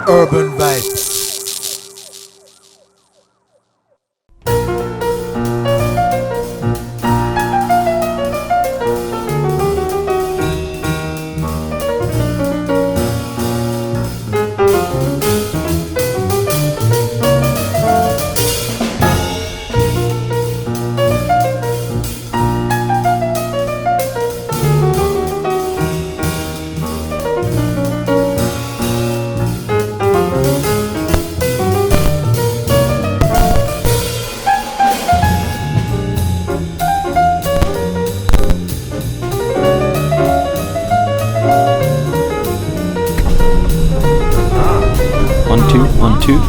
Urban Vibes. One, two.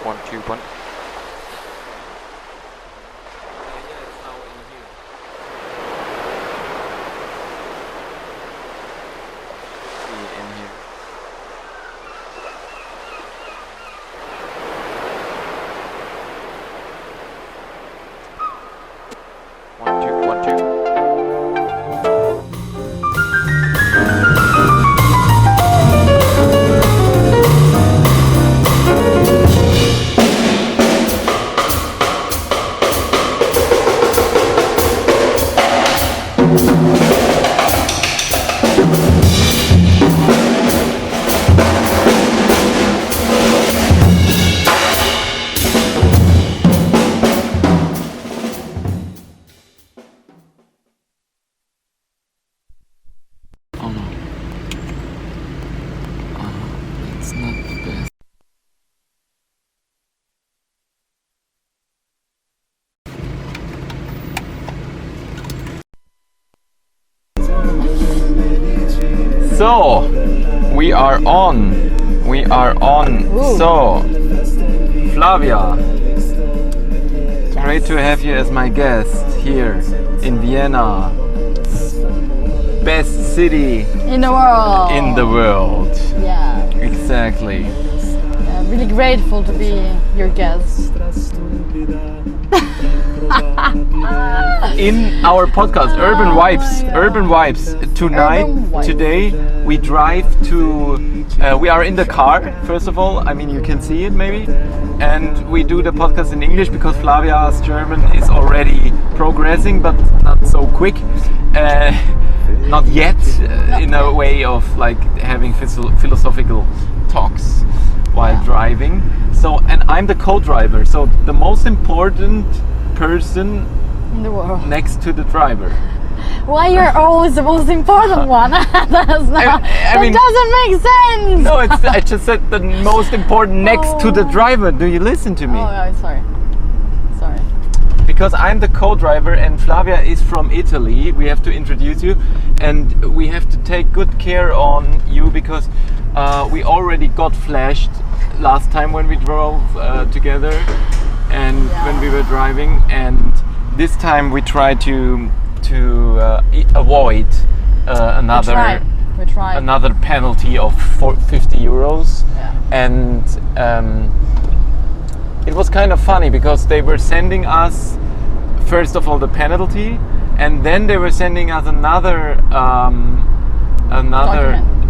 One, two, one. One, two, one, two. Oh no. That's not the best. So, we are on. Ooh. So, Flavia, it's great to have you as my guest here in Vienna, best city In the world. in the world. Yeah. Exactly. Really grateful to be your guest. In our podcast, Urban Vibes. Tonight, Urban Vibes. today, we drive to. We are in the car. First of all, I mean you can see it maybe, and we do the podcast in English because Flavia's German is already progressing, but not so quick. Not yet, in a way of like having philosophical talks while driving. So, and I'm the co-driver. So the most important person In the world. next to the driver. Why you're always the most important one? That's not, I mean- that doesn't make sense. No, I just said the most important next to the driver. Do you listen to me? Oh, yeah, sorry. Because I'm the co-driver and Flavia is from Italy. We have to introduce you and we have to take good care on you because we already got flashed last time when we drove together and when we were driving, and this time we try to avoid another We tried. another penalty of 50 euros. Yeah. And it was kind of funny because they were sending us first of all the penalty, and then they were sending us another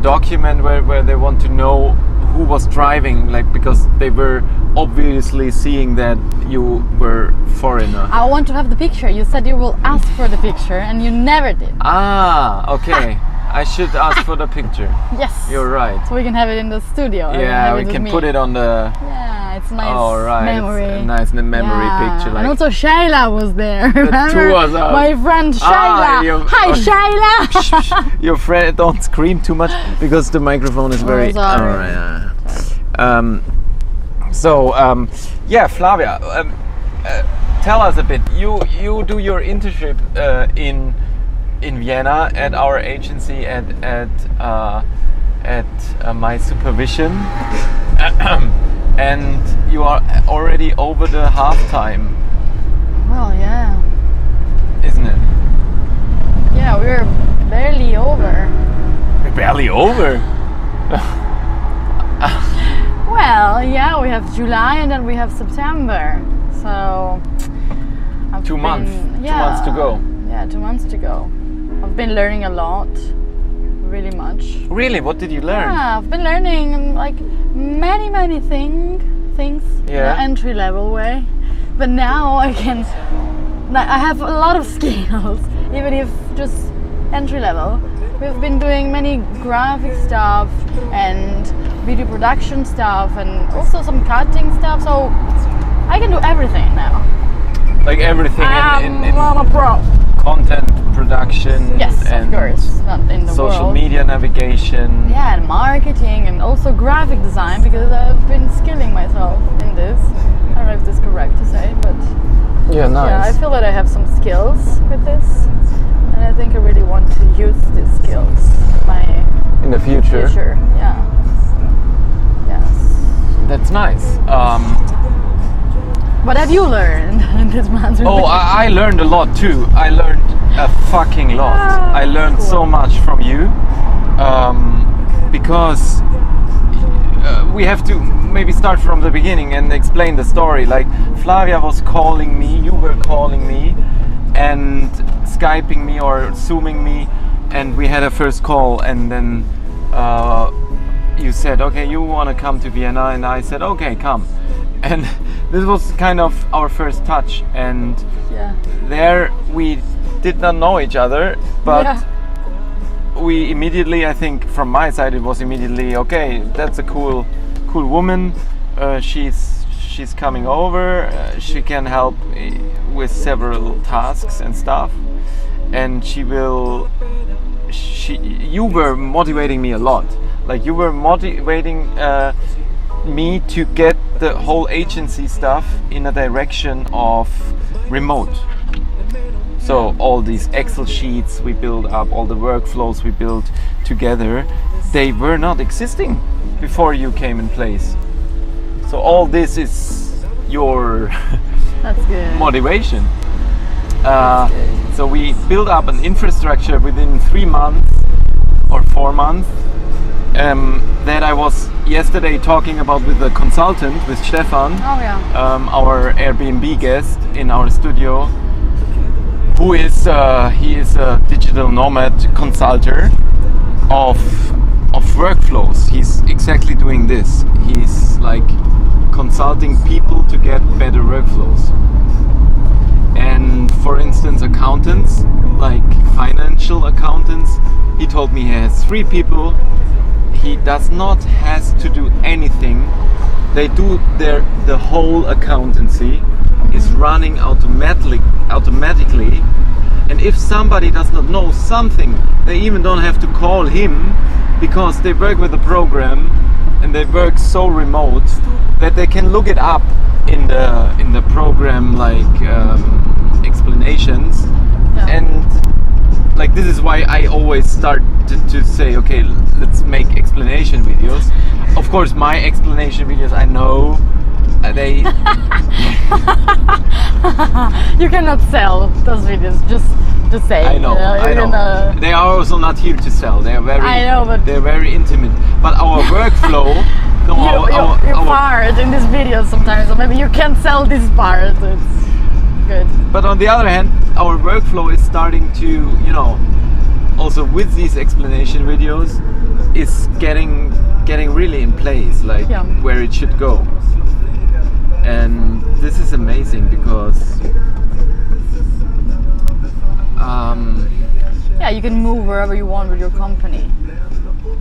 document where they want to know who was driving, like, because they were obviously seeing that you were foreigner. I want to have the picture. You said you will ask for the picture and you never did. Ah, okay. I should ask for the picture. Yes. You're right. So we can have it in the studio. Yeah, we can put it on the. Yeah, it's a nice All right, memory. it's a nice memory picture. Like And also Shayla was there. the Remember? two of us. My friend Shayla. Hi Shayla. Your friend, don't scream too much because the microphone is very. sorry. All right. Yeah, Flavia. Tell us a bit. You do your internship in Vienna at our agency at my supervision, and you are already over the half time, Well, yeah. isn't it? Yeah, we're barely over. Barely over. Well, yeah, we have July and then we have September. So. I've 2 months. been- 2 months to go. Yeah, 2 months to go. I've been learning a lot, really much. Really? What did you learn? Yeah, I've been learning like many things in Yeah. an entry level way. But now I have a lot of skills, even if just entry level. We've been doing many graphic stuff and video production stuff and also some cutting stuff. So I can do everything now. Like everything in I'm a pro. content production. Yes, and of course, not in the social world. media navigation. Yeah, and marketing and also graphic design because I've been skilling myself in this. I don't know if this is correct to say, but Yeah, nice. yeah, I feel that I have some skills with this, and I think I really want to use these skills in my in the future. future. Yeah. Yes. That's nice. What have you learned in this month? Oh, I learned a lot too. I learned a fucking lot. I learned so much from you, because we have to maybe start from the beginning and explain the story. Like Flavia was calling me, you were calling me, and Skyping me or Zooming me, and we had a first call, and then you said, okay, you want to come to Vienna, and I said, okay, come. And this was kind of our first touch, and Yeah. there we did not know each other, but Yeah. we immediately, I think from my side it was immediately, okay, that's a cool woman, she's coming over, she can help with several tasks and stuff, and you were motivating me a lot. Like you were motivating me to get the whole agency stuff in a direction of remote. So all these Excel sheets we build up, all the workflows we built together, they were not existing before you came in place. So all this is your That's good. motivation. So we built up an infrastructure within 3 months or 4 months. That I was yesterday talking about with the consultant, with Stefan, Oh yeah. our Airbnb guest in our studio, who is he is a digital nomad consultant of workflows. He's exactly doing this. He's like consulting people to get better workflows. And for instance, accountants, like financial accountants, he told me he has 3 people. He does not has to do anything. They do the whole accountancy is running automatically, and if somebody does not know something, they even don't have to call him because they work with the program and they work so remote that they can look it up in the program, like explanations. Yeah. And like this is why I always start to say, okay, let's make explanation videos. Of course, my explanation videos, I know they You cannot sell those videos. Just say. I know, I know. Even, They are also not here to sell. They are very. I know, but they're very intimate. But our workflow, no, you part in this video sometimes, so maybe you can sell this part. It's good. But on the other hand, our workflow is starting to, you know, also with these explanation videos, is getting really in place, like Yeah. where it should go. And this is amazing because Yeah, you can move wherever you want with your company.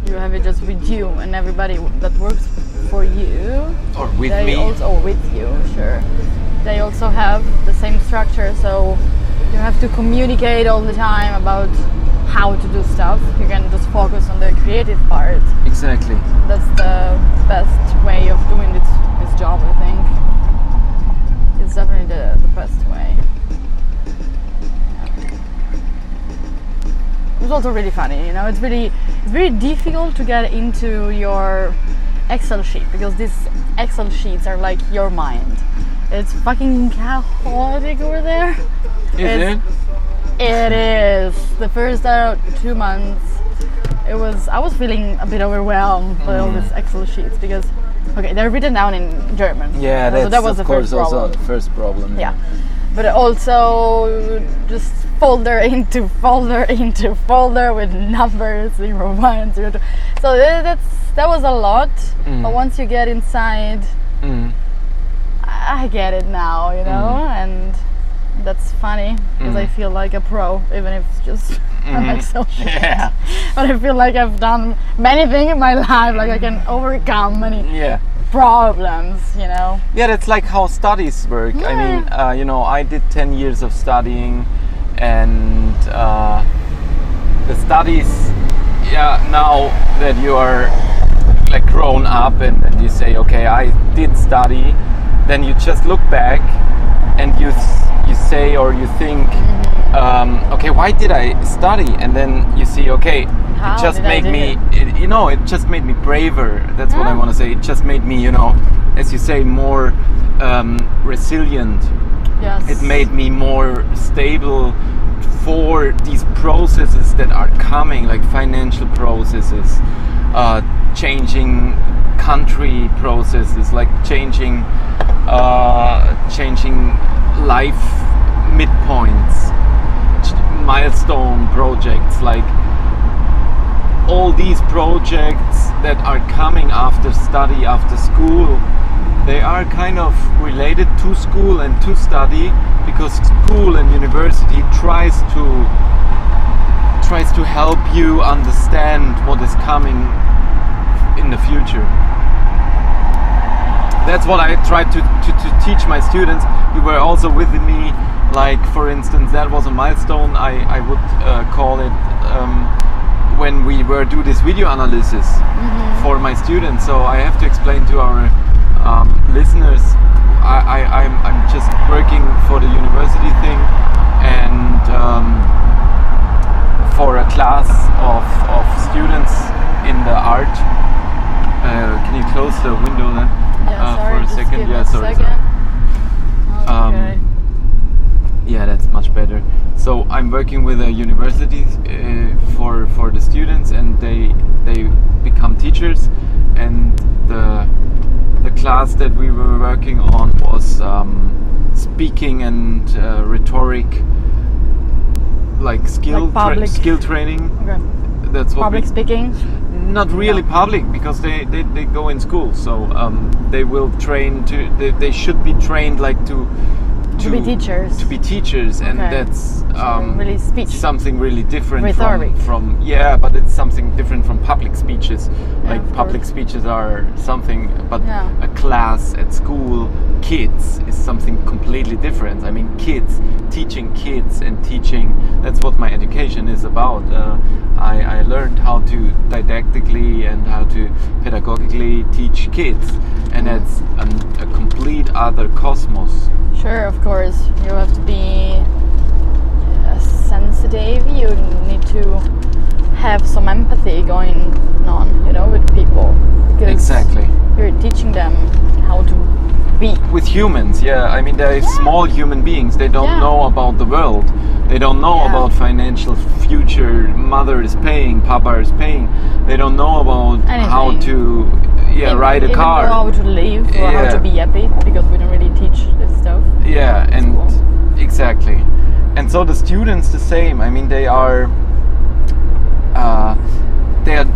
You have it just with you, and everybody that works for you Or with they me. also with you, sure. They also have the same structure, so you have to communicate all the time about how to do stuff. You can just focus on the creative part. Exactly. That's the best way of doing this job, I think. It's definitely the best way. It was also really funny, you know. It's very difficult to get into your Excel sheet because these Excel sheets are like your mind. It's fucking chaotic over there. Is it? It is. The first 2 months, I was feeling a bit overwhelmed by all these Excel sheets because, okay, they're written down in German. Yeah, that's so that was of the course first problem. also the first problem. Yeah, but also just folder into folder into folder with numbers 01, 02. So that was a lot. But once you get inside, I get it now, you know, and that's funny because I feel like a pro, even if it's just an Excel sheet. Yeah. But I feel like I've done many things in my life, like I can overcome many problems, you know. Yeah, that's like how studies work. I mean, you know, I did 10 years of studying, and the studies, now that you are like grown up and you say, okay, I did study, then you just look back and you say or you think, okay, why did I study? And then you see, okay, it just made me, it just made me braver. That's what I want to say. It just made me, you know, as you say, more resilient. Yes. It made me more stable for these processes that are coming, like financial processes, changing country processes, like changing life midpoints, milestone projects, like all these projects that are coming after study, after school. They are kind of related to school and to study, because school and university tries to help you understand what is coming in the future. That's what I tried to teach my students. You were also with me, like for instance, that was a milestone I would call it, when we were do this video analysis for my students. So I have to explain to our listeners, I'm just working for the university thing, and for a class of students in the art. Can you close the window then? For a second? Yeah, sorry. Okay. Yeah, that's much better. So I'm working with a university for the students, and they become teachers, and the class that we were working on was speaking and rhetoric, like skill training. Okay. That's what Public speaking. Not really public, because they go in school, so they will train they should be trained like to be teachers. To be teachers, and that's really speech. Something really different Rhetoric. from but it's something different from public speeches. Like public course. speeches are something, but a class at school, kids, is something completely different. I mean, teaching kids and teaching, that's what my education is about. I learned how to didactically and how to pedagogically teach kids, and that's a complete other cosmos. Sure, of course. You have to be sensitive. You need to have some empathy going on, you know, with people. Because exactly. You're teaching them how to be. With humans, I mean, they're small human beings. They don't know about the world. They don't know about financial future. Mother is paying, Papa is paying. They don't know about how to ride a car. Even how to live or how to be happy, because we don't really teach this stuff. Yeah, and exactly. And so the students the same. I mean, they are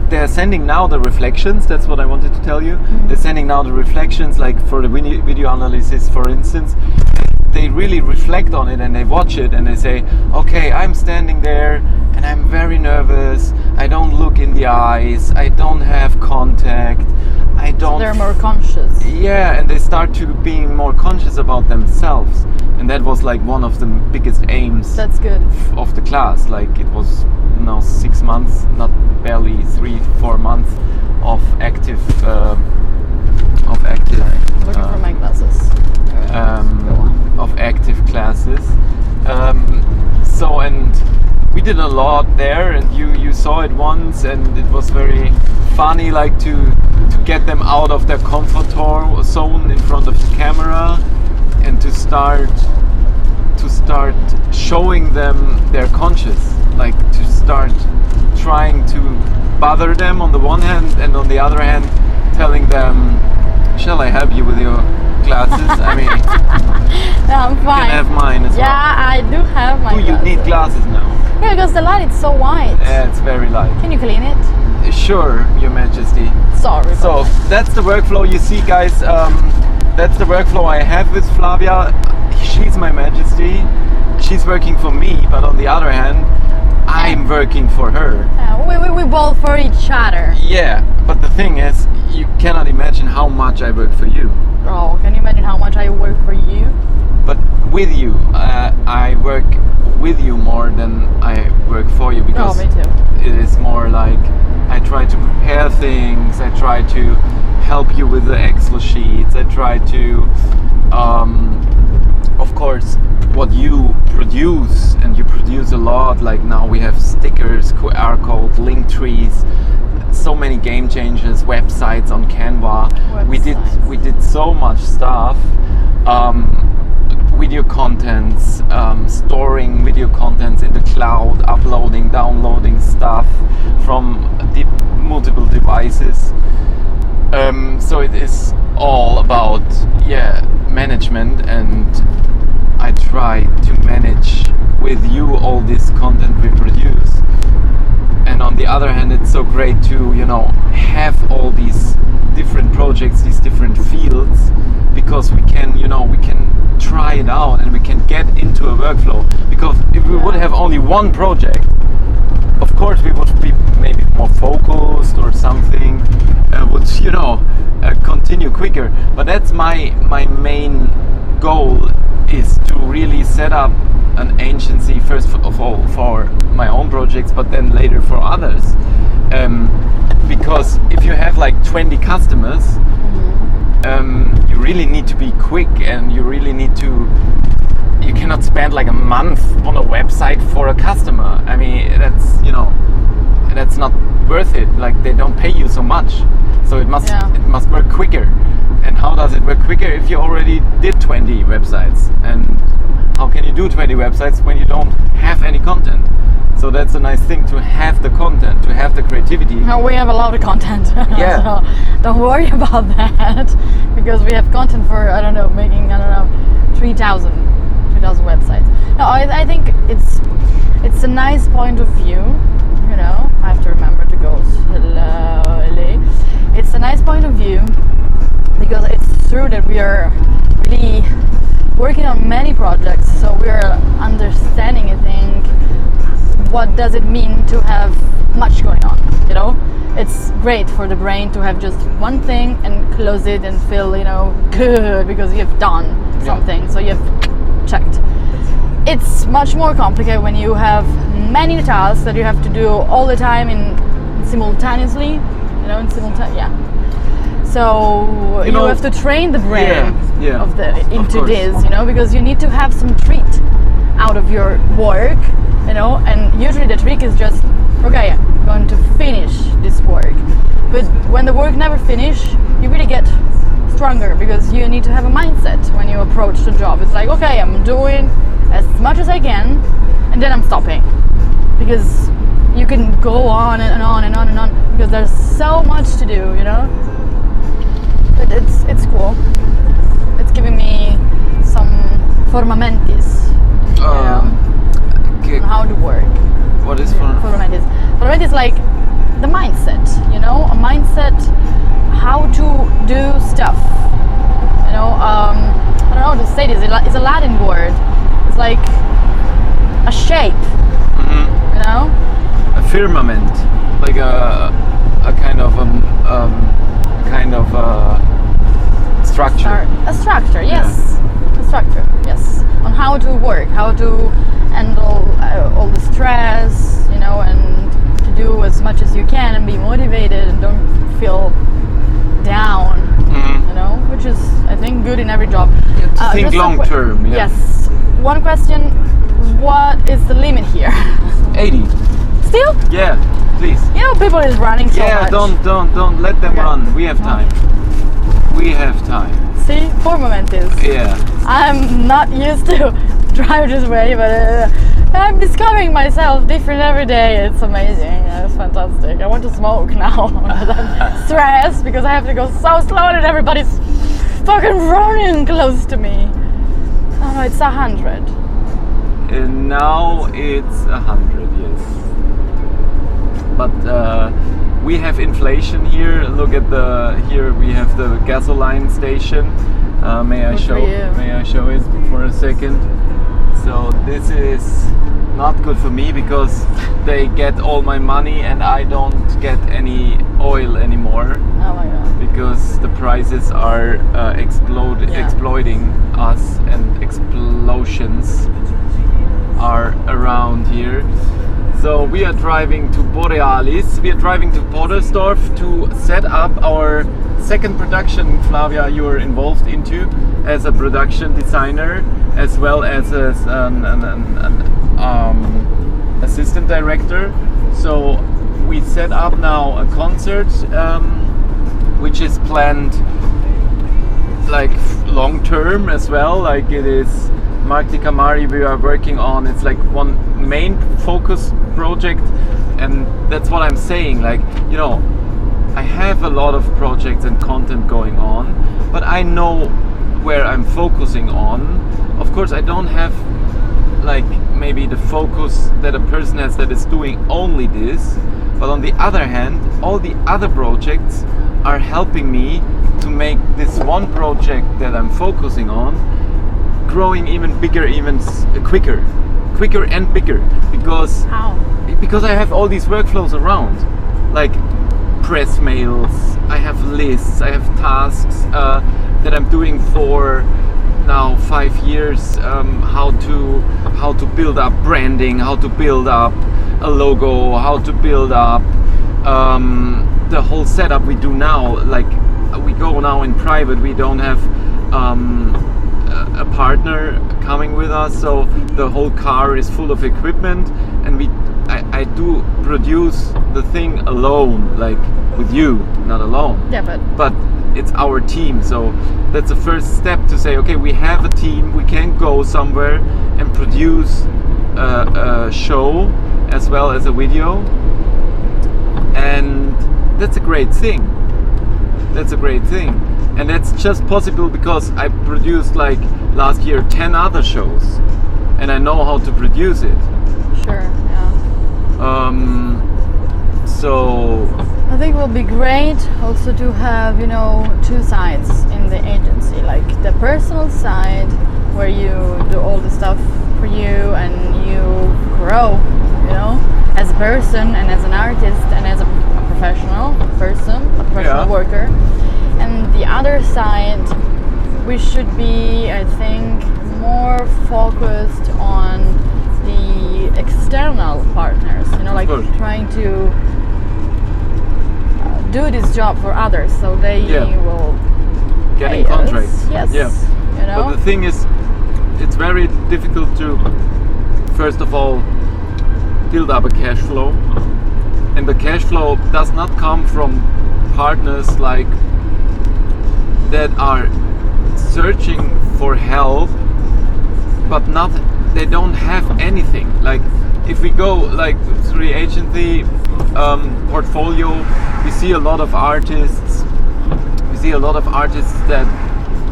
they're sending now the reflections. That's what I wanted to tell you. They're sending now the reflections, like for the video analysis, for instance. they really reflect on it and they watch it and they say, okay, I'm standing there and I'm very nervous, I don't look in the eyes, I don't have contact, I don't... So they're more conscious. Yeah, and they start to being more conscious about themselves. And that was like one of the biggest aims That's good. of the class. Like it was now 6 months, not barely 3-4 months of active Looking for my glasses. Go on. of active classes. So and we did a lot there, and you saw it once, and it was very funny, like to get them out of their comfort zone in front of the camera, and to start showing them they're conscious, like to start trying to bother them on the one hand, and on the other hand telling them, shall I help you with your glasses? I mean, No, I'm you fine. can have mine as well. Yeah, I do have my Oh, you glasses. need glasses now. Yeah, because the light is so white. Yeah, it's very light. Can you clean it? Sure, Your Majesty. Sorry. So that's the workflow you see, guys. That's the workflow I have with Flavia. She's my Majesty. She's working for me, but on the other hand, I'm working for her. We both for each other. Yeah, but the thing is, you cannot imagine how much I work for you. Oh, can you imagine how much I work for you? But with you, I work with you more than I work for you, because me too. it is more like I try to prepare things, I try to help you with the Excel sheets, I try to, of course, what you produce, and you produce a lot, like now we have stickers, QR code, link trees, so many game changers, websites on Canva. We did so much stuff. Video contents, storing video contents in the cloud, uploading, downloading stuff from multiple devices. So it is all about management, and I try to manage with you all this content we produce. And on the other hand, it's so great to have all these different projects, these different fields, because we can try it out and we can get into a workflow. Because if we would have only one project, of course we would be maybe more focused or something, would continue quicker. But that's my main goal, is to really set up an agency first of all for my own projects, but then later for others. Because if you have like 20 customers, you really need to be quick, and you really need to. You cannot spend like a month on a website for a customer. I mean, that's not worth it. Like, they don't pay you so much, so it must work quicker. And how does it work quicker if you already did 20 websites? And how can you do 20 websites when you don't have any content? So that's a nice thing, to have the content, to have the creativity. No, we have a lot of content. Yeah. So don't worry about that, because we have content for making 3,000 websites. No, I think it's a nice point of view. I have to remember to go slowly. It's a nice point of view, because it's true that we are really working on many projects, so we are understanding, I think, what does it mean to have much going on. It's great for the brain to have just one thing and close it and feel good because you have done something, so you have checked. It's much more complicated when you have many tasks that you have to do all the time simultaneously. So you have to train the brain into this, because you need to have some treat out of your work, and usually the trick is just, okay, I'm going to finish this work. But when the work never finish, you really get stronger, because you need to have a mindset when you approach the job. It's like, okay, I'm doing as much as I can, and then I'm stopping, because you can go on and on and on and on, because there's so much to do, But it's cool. It's giving me some formamentis, on how to work. What is formamentis? Formamentis is like the mindset, a mindset how to do stuff. I don't know how to say this. It's a Latin word. It's like a shape. You know? A firmament, like a kind of structure. A structure, yes. A structure, yes. On how to work, how to handle all the stress, you know, and to do as much as you can and be motivated and don't feel down, you know, which is, I think, good in every job. To think long term. Yeah. Yes. One question: what is the limit here? 80. Still? Yeah, please. You know, people is running so much. Don't let them run. We have time. We have time. See, 4 momentos. Yeah. I'm not used to drive this way, but I'm discovering myself different every day. It's amazing. It's fantastic. I want to smoke now because I'm stressed because I have to go so slow and everybody's fucking running close to me. Oh no, it's 100. And now it's 100, yes. But we have inflation here. Look at here we have the gasoline station. May I show it for a second? So this is not good for me because they get all my money and I don't get any oil anymore. Oh my god. Because the prices are exploiting us, and explosions are around here. So we are driving to Borealis, we are driving to Podersdorf to set up our second production, Flavia, you are involved into as a production designer as well as an assistant director. So we set up now a concert which is planned like long term as well, like it is Mark Di Camari we are working on. It's like one main focus project, and that's what I'm saying, like, you know, I have a lot of projects and content going on, but I know where I'm focusing on. Of course I don't have like maybe the focus that a person has that is doing only this, but on the other hand all the other projects are helping me to make this one project that I'm focusing on growing even bigger, even quicker and bigger, because because I have all these workflows around, like press mails, I have lists, I have tasks that I'm doing for now 5 years, how to build up branding, how to build up a logo, how to build up the whole setup we do now. Like we go now in private, we don't have a partner coming with us, so the whole car is full of equipment, and I do produce the thing alone, like with you, not alone. Yeah, but it's our team, so that's the first step to say, okay, we have a team, we can go somewhere and produce a show as well as a video, and that's a great thing. And that's just possible because I produced like last year 10 other shows and I know how to produce it. Sure, yeah. So I think it will be great also to have, you know, two sides in the agency, like the personal side where you do all the stuff for you and you grow, you know, as a person and as an artist and as a professional person, a professional worker. And the other side, we should be, I think, more focused on the external partners, you know, like trying to do this job for others so they will getting contracts. Yes. Yeah. You know? But the thing is, it's very difficult to, first of all, build up a cash flow. And the cash flow does not come from partners like that are searching for help, but they don't have anything. Like if we go like through the agency portfolio, we see a lot of artists. We see a lot of artists that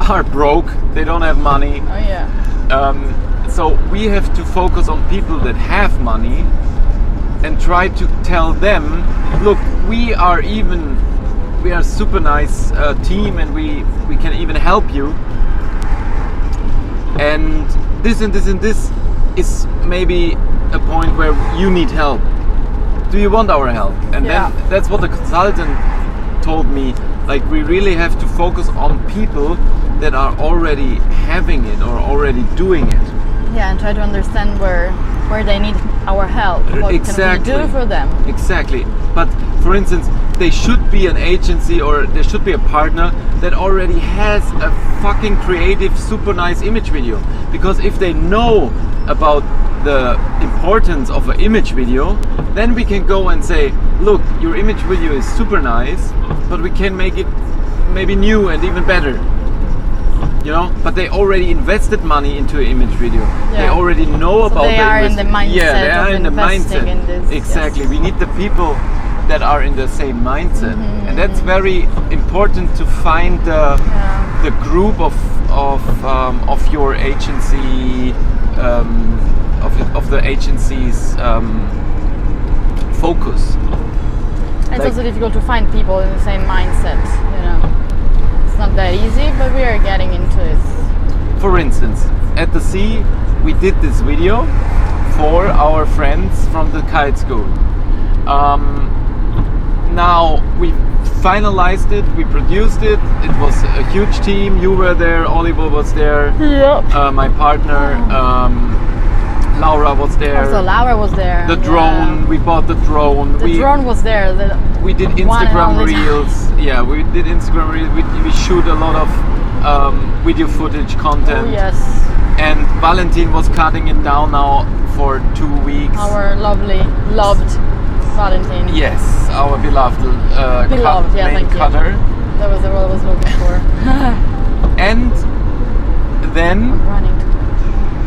are broke. They don't have money. Oh yeah. So we have to focus on people that have money and try to tell them, look, we are a super nice team, and we can even help you. and this and this and this is maybe a point where you need help. Do you want our help? And Yeah. then that's what the consultant told me. Like, we really have to focus on people that are already having it or already doing it. Yeah, and try to understand where they need our help. What Exactly. can we do for them? Exactly. But for instance, they should be an agency or there should be a partner that already has a fucking creative, super nice image video. Because if they know about the importance of an image video, then we can go and say, look, your image video is super nice, but we can make it maybe new and even better. You know, but they already invested money into an image video. They Yeah. already know about they are in the mindset Yeah, they are of in the investing mindset. in this, Exactly. yes. We need the people that are in the same mindset, and that's very important to find the group of your agency, of the agency's focus. It's Like- also difficult to find people in the same mindset, you know. It's not that easy, but we are getting into it. For instance, at the sea, we did this video for our friends from the kite school. Now we finalized it, we produced it. It was a huge team. You were there, Oliver was there, Yeah. my partner, Laura was there. Also, Laura was there. The yeah. drone, we bought the drone. The drone was there. We did one and Instagram only time. reels. Yeah, we did Instagram reels. We shoot a lot of video footage content. Oh, yes. And Valentin was cutting it down now for 2 weeks. Our loved Valentin. Yes, our beloved, Beloved, yeah, main thank you. cutter. That was the word I was looking for. And then Running.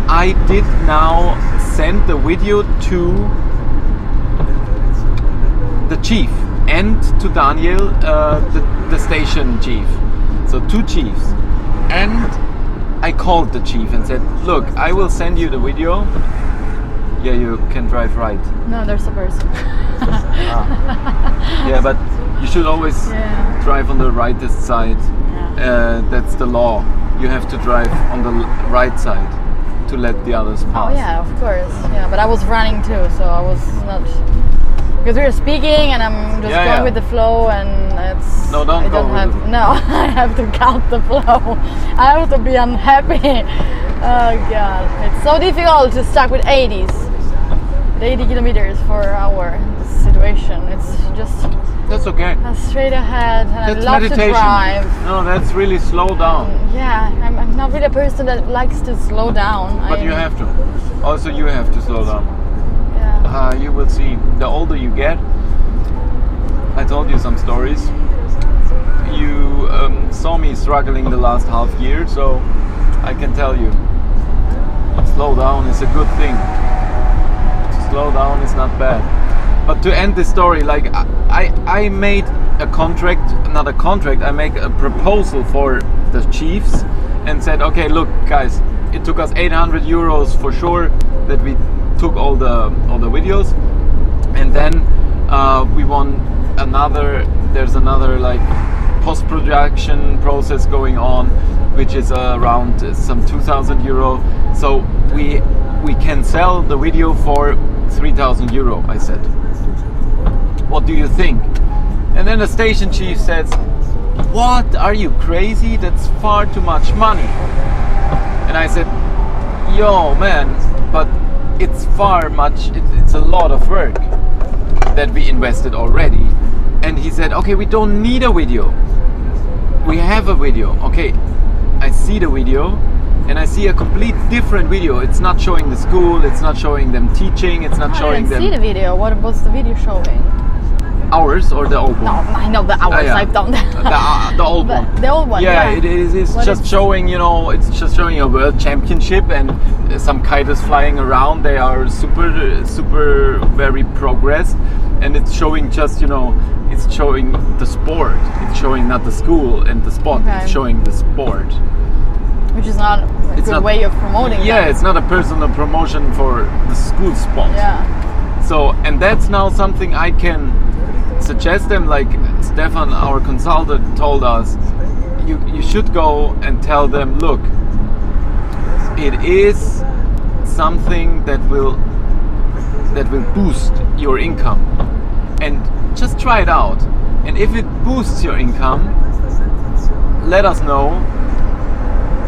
I did now send the video to the chief and to Daniel, the station chief. So 2 chiefs. And I called the chief and said, look, I will send you the video. Yeah, you can drive right. No, there's a person. Yeah, but you should always Yeah. drive on the rightest side. Yeah. That's the law. You have to drive on the right side to let the others pass. Oh yeah, of course. Yeah, but I was running too, so I was not, because we were speaking and I'm just Yeah, going yeah. with the flow, and it's No, don't I go don't with have the- no. I have to count the flow. I have to be unhappy. Oh god, it's so difficult to stuck with 80s, 80 kilometers per hour. This situation, it's just That's okay. straight ahead, and That's I love meditation. to drive. No, that's really slow down. Yeah, I'm not really a person that likes to slow down. But you have to. Also, you have to slow down. Yeah. You will see. The older you get, I told you some stories. You saw me struggling the last half year, so I can tell you, slow down is a good thing. To slow down is not bad. But to end the story, like I made a contract, not a contract, I made a proposal for the chiefs and said, okay, look guys, it took us 800 euros for sure that we took all the videos, and then we won there's another like post-production process going on, which is around some 2,000 euro. So we can sell the video for 3,000 euro, I said. What do you think? And then the station chief says, what, are you crazy? That's far too much money. And I said, yo man, but it's it's a lot of work that we invested already. And he said, okay, we don't need a video. We have a video. Okay, I see the video and I see a complete different video. It's not showing the school, it's not showing them teaching, it's not I showing didn't them see the video. What was the video showing? ours or the old one. No, I know the hours. yeah. I've done that. The old But one. the old one. Yeah, Yeah, it is. It's What just is- showing, it's just showing a world championship and some kiters flying around. They are super very progressed, and it's showing just, it's showing the sport. It's showing not the school and the sport. Okay. It's showing the sport. Which is not a It's good not- way of promoting. Yeah, that. it's not a personal promotion for the school sport. Yeah. So, and that's now something I can suggest them, like Stefan, our consultant, told us, you should go and tell them, look, it is something that will boost your income, and just try it out. And if it boosts your income, let us know,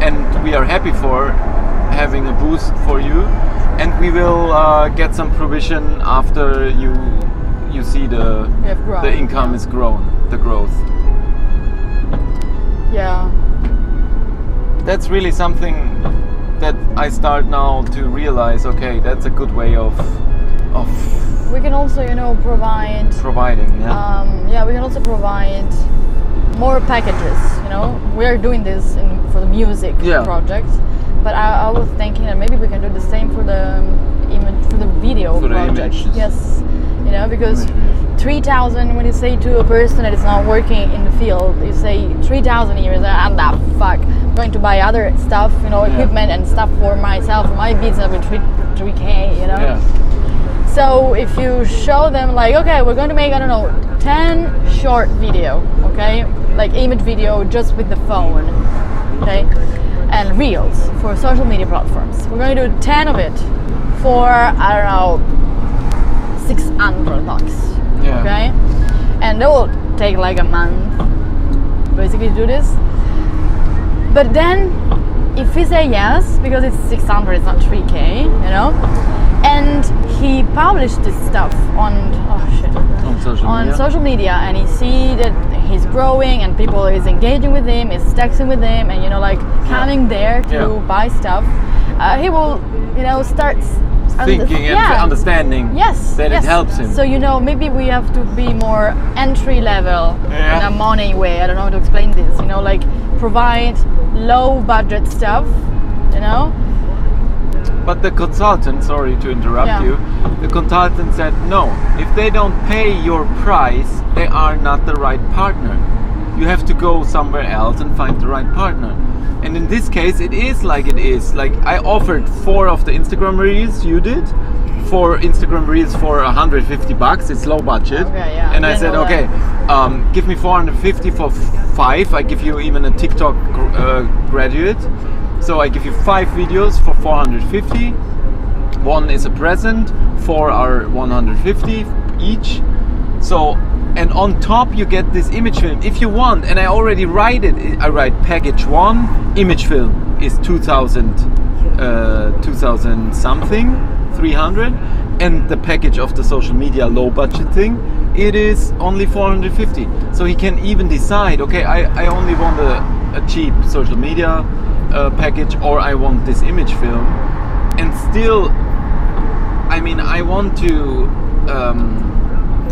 and we are happy for having a boost for you, and we will get some provision after you see the income is grown, the growth. Yeah. That's really something that I start now to realize. Okay, that's a good way of We can also, providing. we can also provide more packages. We are doing this for the music project, but I was thinking that maybe we can do the same for the video For the project. images. Yes, because 3,000, when you say to a person that is not working in the field, you say 3,000 euros, and fuck, I'm going to buy other stuff, equipment and stuff for myself, for my business with 3K, Yeah. So if you show them like, okay, we're going to make, 10 short video, okay, like image video just with the phone, okay, and reels for social media platforms. We're going to do 10 of it for, 600 bucks, okay, and it will take like a month basically to do this. But then if we say yes, because it's 600, it's not 3K, and he published this stuff on social media, and he see that he's growing and people is engaging with him, is texting with him, and coming there to buy stuff, he will start thinking and understanding that it helps him. So maybe we have to be more entry level in a money way. I don't know how to explain this. Provide low budget stuff. But the consultant, sorry to interrupt you, the consultant said no. If they don't pay your price, they are not the right partner. You have to go somewhere else and find the right partner. And in this case, it is like it is. Like I offered 4 of the Instagram reels you did, 4 Instagram reels for 150 bucks. It's low budget. Okay, yeah. And I said, okay, give me 450 for 5. I give you even a TikTok graduate. So I give you 5 videos for 450. 1 is a present, 4 are 150 each. So, and on top you get this image film if you want, and I already write it. I write package 1, image film is 2000 something, 300, and the package of the social media low budget thing, it is only 450. So he can even decide, okay, I only want a cheap social media package, or I want this image film. And still, I want to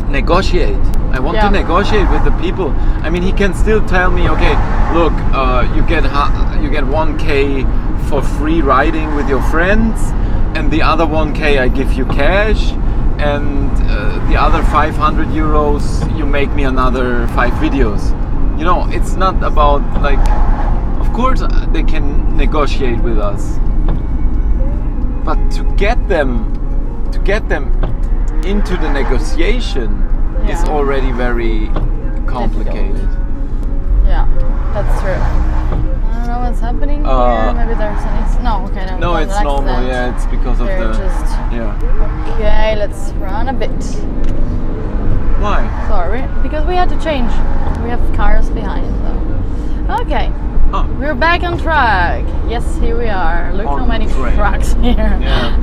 negotiate. I want to negotiate with the people. He can still tell me, okay, look, you get 1K for free riding with your friends, and the other 1K I give you cash, and the other 500 euros you make me another 5 videos. It's not about of course they can negotiate with us, but to get them into the negotiation is already very complicated. Difficult. Yeah, that's true. I don't know what's happening here. Maybe there's No, it's normal. Accident. Yeah, it's because of Okay, let's run a bit. Why? Sorry, because we had to change. We have cars behind, so. Okay. Oh. We're back on track. Yes, here we are. Look how many trucks here. Yeah.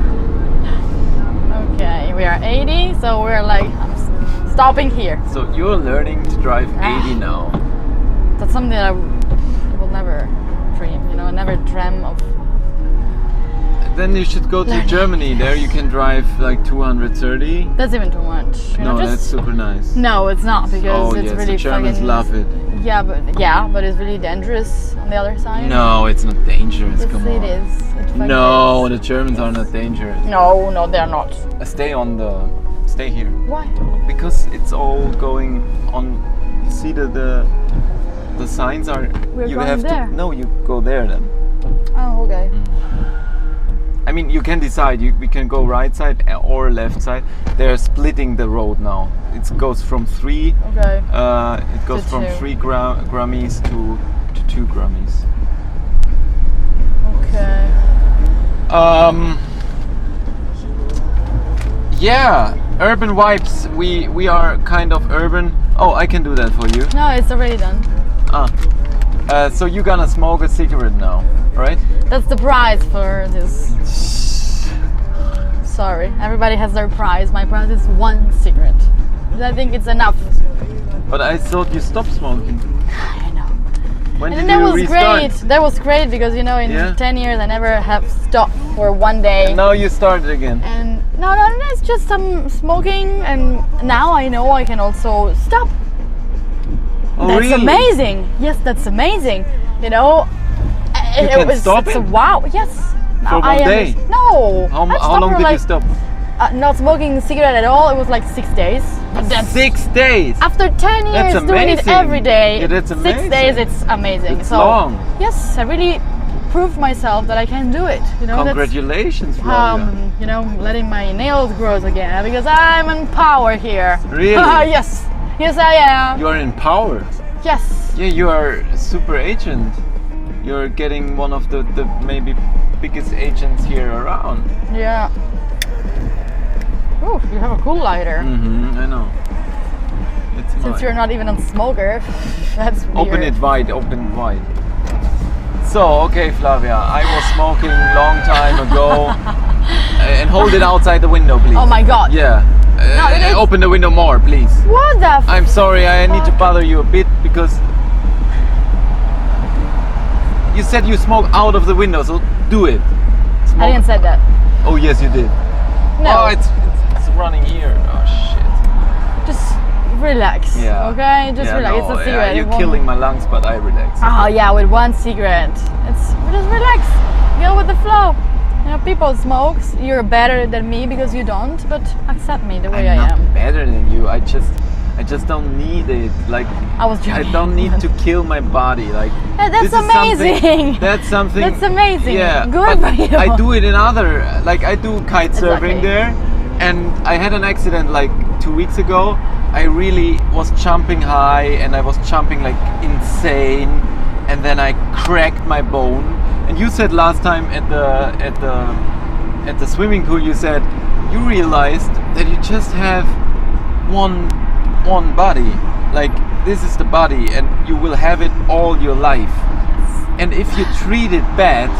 Okay, we are 80, so we're stopping here. So you're learning to drive 80 now. That's something that I will never dream. I never dream of. Then you should go to Germany. There you can drive 230. That's even too much. That's super nice. No, it's not, because it's really the Germans love it. Yeah, but it's really dangerous on the other side. No, it's not dangerous. Yes, come on. It is. No, the Germans are not dangerous. No, they're not. Stay here. Why? Because it's all going on. You see the signs are. You have there. You go there then. Oh, okay. You can decide. We can go right side or left side. They're splitting the road now. It goes from 3. Okay. It goes from 3 Grammys to 2 Grammys. Okay. Yeah, urban vibes. We are kind of urban. Oh, I can do that for you. No, it's already done. So you're gonna smoke a cigarette now, right? That's the prize for this. Sorry, everybody has their prize. My prize is 1 cigarette. I think it's enough. But I thought you stopped smoking. I know. When And did that you was restart? great. That was great because in Yeah. 10 years I never have stopped for 1 day. And now you started again. And no, it's just some smoking, and now I know I can also stop. Oh, That's really? amazing. Yes, that's amazing. You know, You can stop it's it? wow. Yes. For one day? No. How I stopped long for did like, you stop? Not smoking a cigarette at all. It was like 6 days. But that's 6 days. after 10 years That's doing it amazing. every day. Yeah, that's 6 amazing. days, it's amazing. It's so long. yes, I really proved myself that I can do it. You know, Congratulations, that's, Flavia. you know, letting my nails grow again because I'm in power here. Really? Yes, yes I am. You are in power. Yes. Yeah, you are super agent. You're getting one of the maybe biggest agents here around. Yeah. Oh, you have a cool lighter. I know. It's Since mine. you're not even a smoker, that's weird. Open it wide, open it wide. So, okay, Flavia, I was smoking long time ago. And hold it outside the window, please. Oh my god. Yeah. No, it is- Open the window more, please. What the f- I'm sorry, I need to bother you a bit because you said you smoke out of the window, so do it. Smoke. I didn't say that. Oh yes, you did. No. Oh, it's running here. Oh shit. Just relax. Yeah. Okay? Just Yeah, relax. no, It's a yeah, cigarette. you're It won't- killing my lungs, but I relax. Oh yeah, with 1 cigarette. It's just relax. Go with the flow. You know, people smoke. You're better than me because you don't, but accept me the way I'm I not am. better than you. I just don't need it. Like I was I joking. don't need to kill my body. Like Yeah, that's this is something- amazing. That's something. That's amazing. Yeah, Good but for you. I do it in other. Like I do kite surfing Exactly. there, and I had an accident like 2 weeks ago. I really was jumping high, and I was jumping like insane, and then I cracked my bone. And you said last time at the swimming pool, you said you realized that you just have one body. Like this is the body, and you will have it all your life. And if you treat it bad,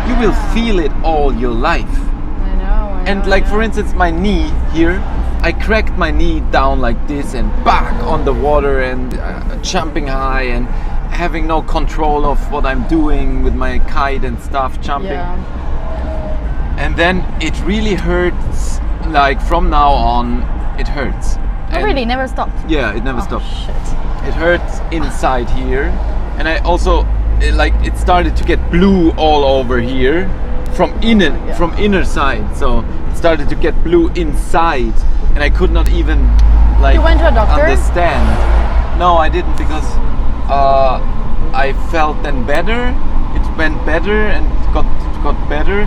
you will feel it all your life. I know. And like for instance, my knee here, I cracked my knee down like this and back on the water and jumping high and having no control of what I'm doing with my kite and stuff, jumping. Yeah. And then it really hurts. Like from now on, it hurts. Oh, And- really? Never stopped? Yeah, it never Oh, stopped. shit. It hurts inside here, and I also it started to get blue all over here from inner side. So it started to get blue inside, and I could not even like You went to a doctor? understand. No, I didn't because I felt then better. It went better and got better,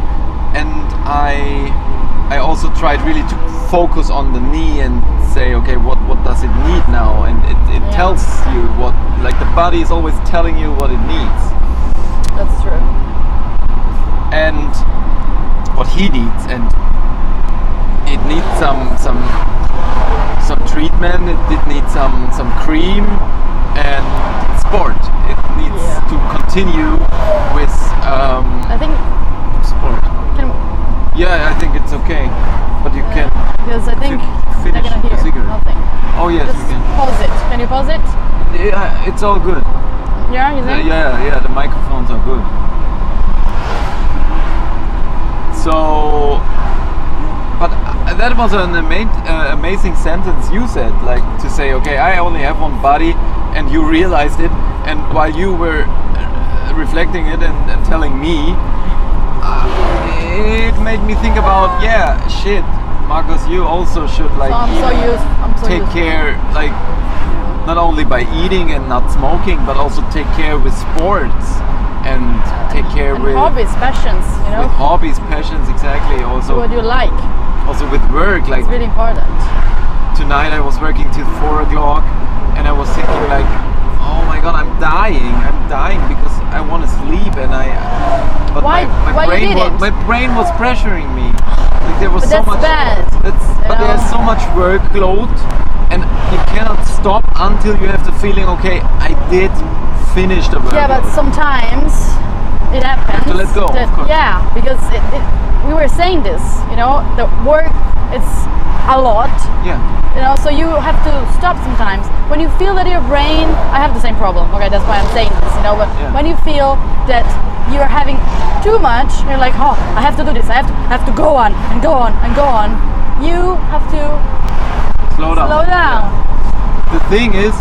and I also tried really to focus on the knee and say, okay, what does it need now? And it Yeah. tells you what, like the body is always telling you what it needs. That's true. And what he needs, and it needs some treatment, it did need some cream and sport. It needs Yeah. to continue with I think sport. can Yeah, I think it's okay, but you can. because I think finish they're gonna the hear cigarette. nothing. Oh yes, Just you can. pause it. Can you pause it? Yeah, it's all good. Yeah, you think? Yeah, the microphones are good. So, but that was an amazing sentence you said, like to say, okay, I only have one body, and you realized it, and while you were reflecting it and telling me, it made me think about, yeah, shit, Marcus, you also should like So I'm so take used. care, like not only by eating and not smoking, but also take care with sports and take care And with hobbies, passions, you know? with hobbies, passions, exactly. Do Also, what you like. also with work. Like It's really important. tonight, I was working till 4 o'clock, and I was thinking like, oh my god, I'm dying because I want to sleep, and but Why you didn't? my brain was pressuring me. Like there was But so that's much. bad, But you there's know? so much workload, and you cannot stop until you have the feeling, okay, I did finish the workload. Yeah, but sometimes it happens. to let go, of course. Yeah, because we were saying this, you know, the work, it's a lot, Yeah. you know, so you have to stop sometimes. When you feel that your brain, I have the same problem, okay, that's why I'm saying this, you know, but Yeah. when you feel that you're having too much, you're like, oh, I have to do this, I have to go on and go on and go on. You have to Slow down. slow down. The thing is,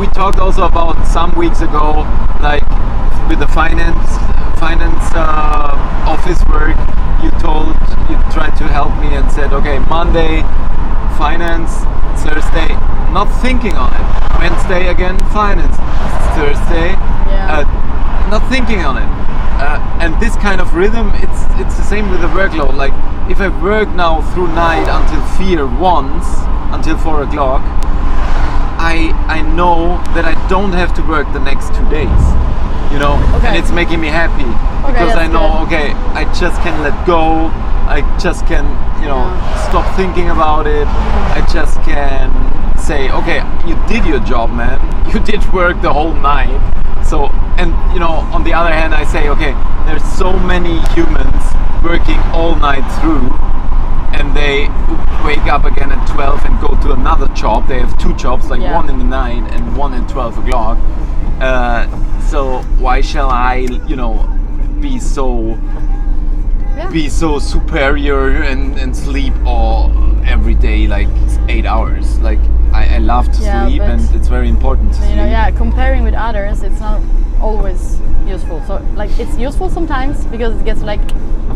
we talked also about some weeks ago, like with the finance office work. You tried to help me and said, okay, Monday finance, Thursday not thinking on it, Wednesday again finance, Thursday Yeah. not thinking on it. And this kind of rhythm, it's the same with the workload. Like if I work now through night until 4 o'clock, I know that I don't have to work the next 2 days, you know, Okay. and it's making me happy because I that's know, good. okay, I just can let go, I just can, you know, stop thinking about it, I just can say, okay, you did your job, man, you did work the whole night. So, and you know, on the other hand, I say, okay, there's so many humans working all night through, and they wake up again at 12 and go to another job. They have 2 jobs, like Yeah. one in the night and one at 12 o'clock. So why shall I, you know, be so superior and sleep every day like 8 hours? Like I love to Yeah, sleep, but- and it's very important to You sleep. know, yeah, comparing with others, it's not always useful. So, like, it's useful sometimes because it gets like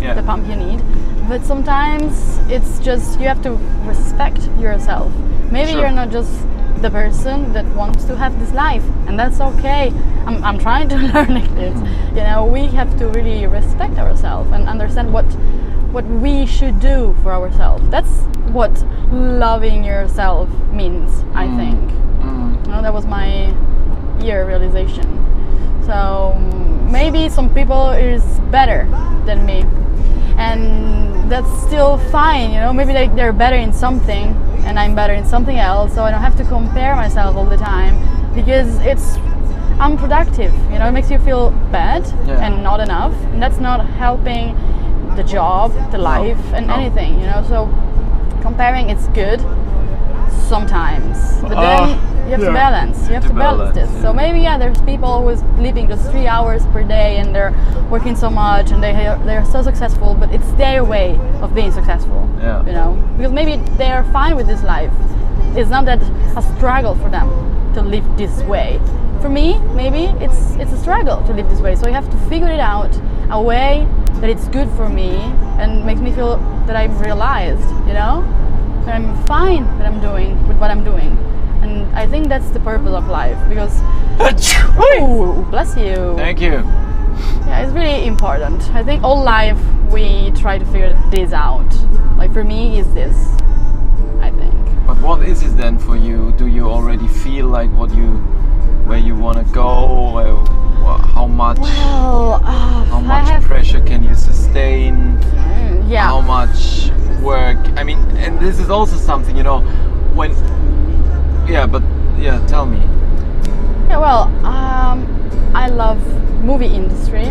Yeah. the pump you need, but sometimes it's just you have to respect yourself. Maybe Sure. you're not just the person that wants to have this life, and that's okay. I'm trying to learn it. You know, we have to really respect ourselves and understand what we should do for ourselves. That's what loving yourself means, I think. You know, that was my year realization. So maybe some people is better than me, and that's still fine. You know, maybe they're better in something and I'm better in something else, so I don't have to compare myself all the time because it's unproductive. You know, it makes you feel bad and not enough, and that's not helping the job, the life, and anything. You know, so comparing it's good sometimes, but then you have to balance. You have to balance this. So maybe there's people who is sleeping just 3 hours per day and they're working so much and they're so successful, but it's their way of being successful. Yeah. You know, because maybe they are fine with this life. It's not that a struggle for them to live this way. For me, maybe it's a struggle to live this way. So you have to figure it out, a way that it's good for me and makes me feel that I'm realized. You know, that I'm fine that I'm doing with what I'm doing. And I think that's the purpose of life, because oh, bless you. Thank you. Yeah, it's really important. I think all life we try to figure this out. Like for me, is this, I think. But what is it then for you? Do you already feel like where you want to go? How much? Well, How much pressure can you sustain? Yeah. How much work? I mean, and this is also something, you know, when. Tell me. Yeah, well, I love movie industry,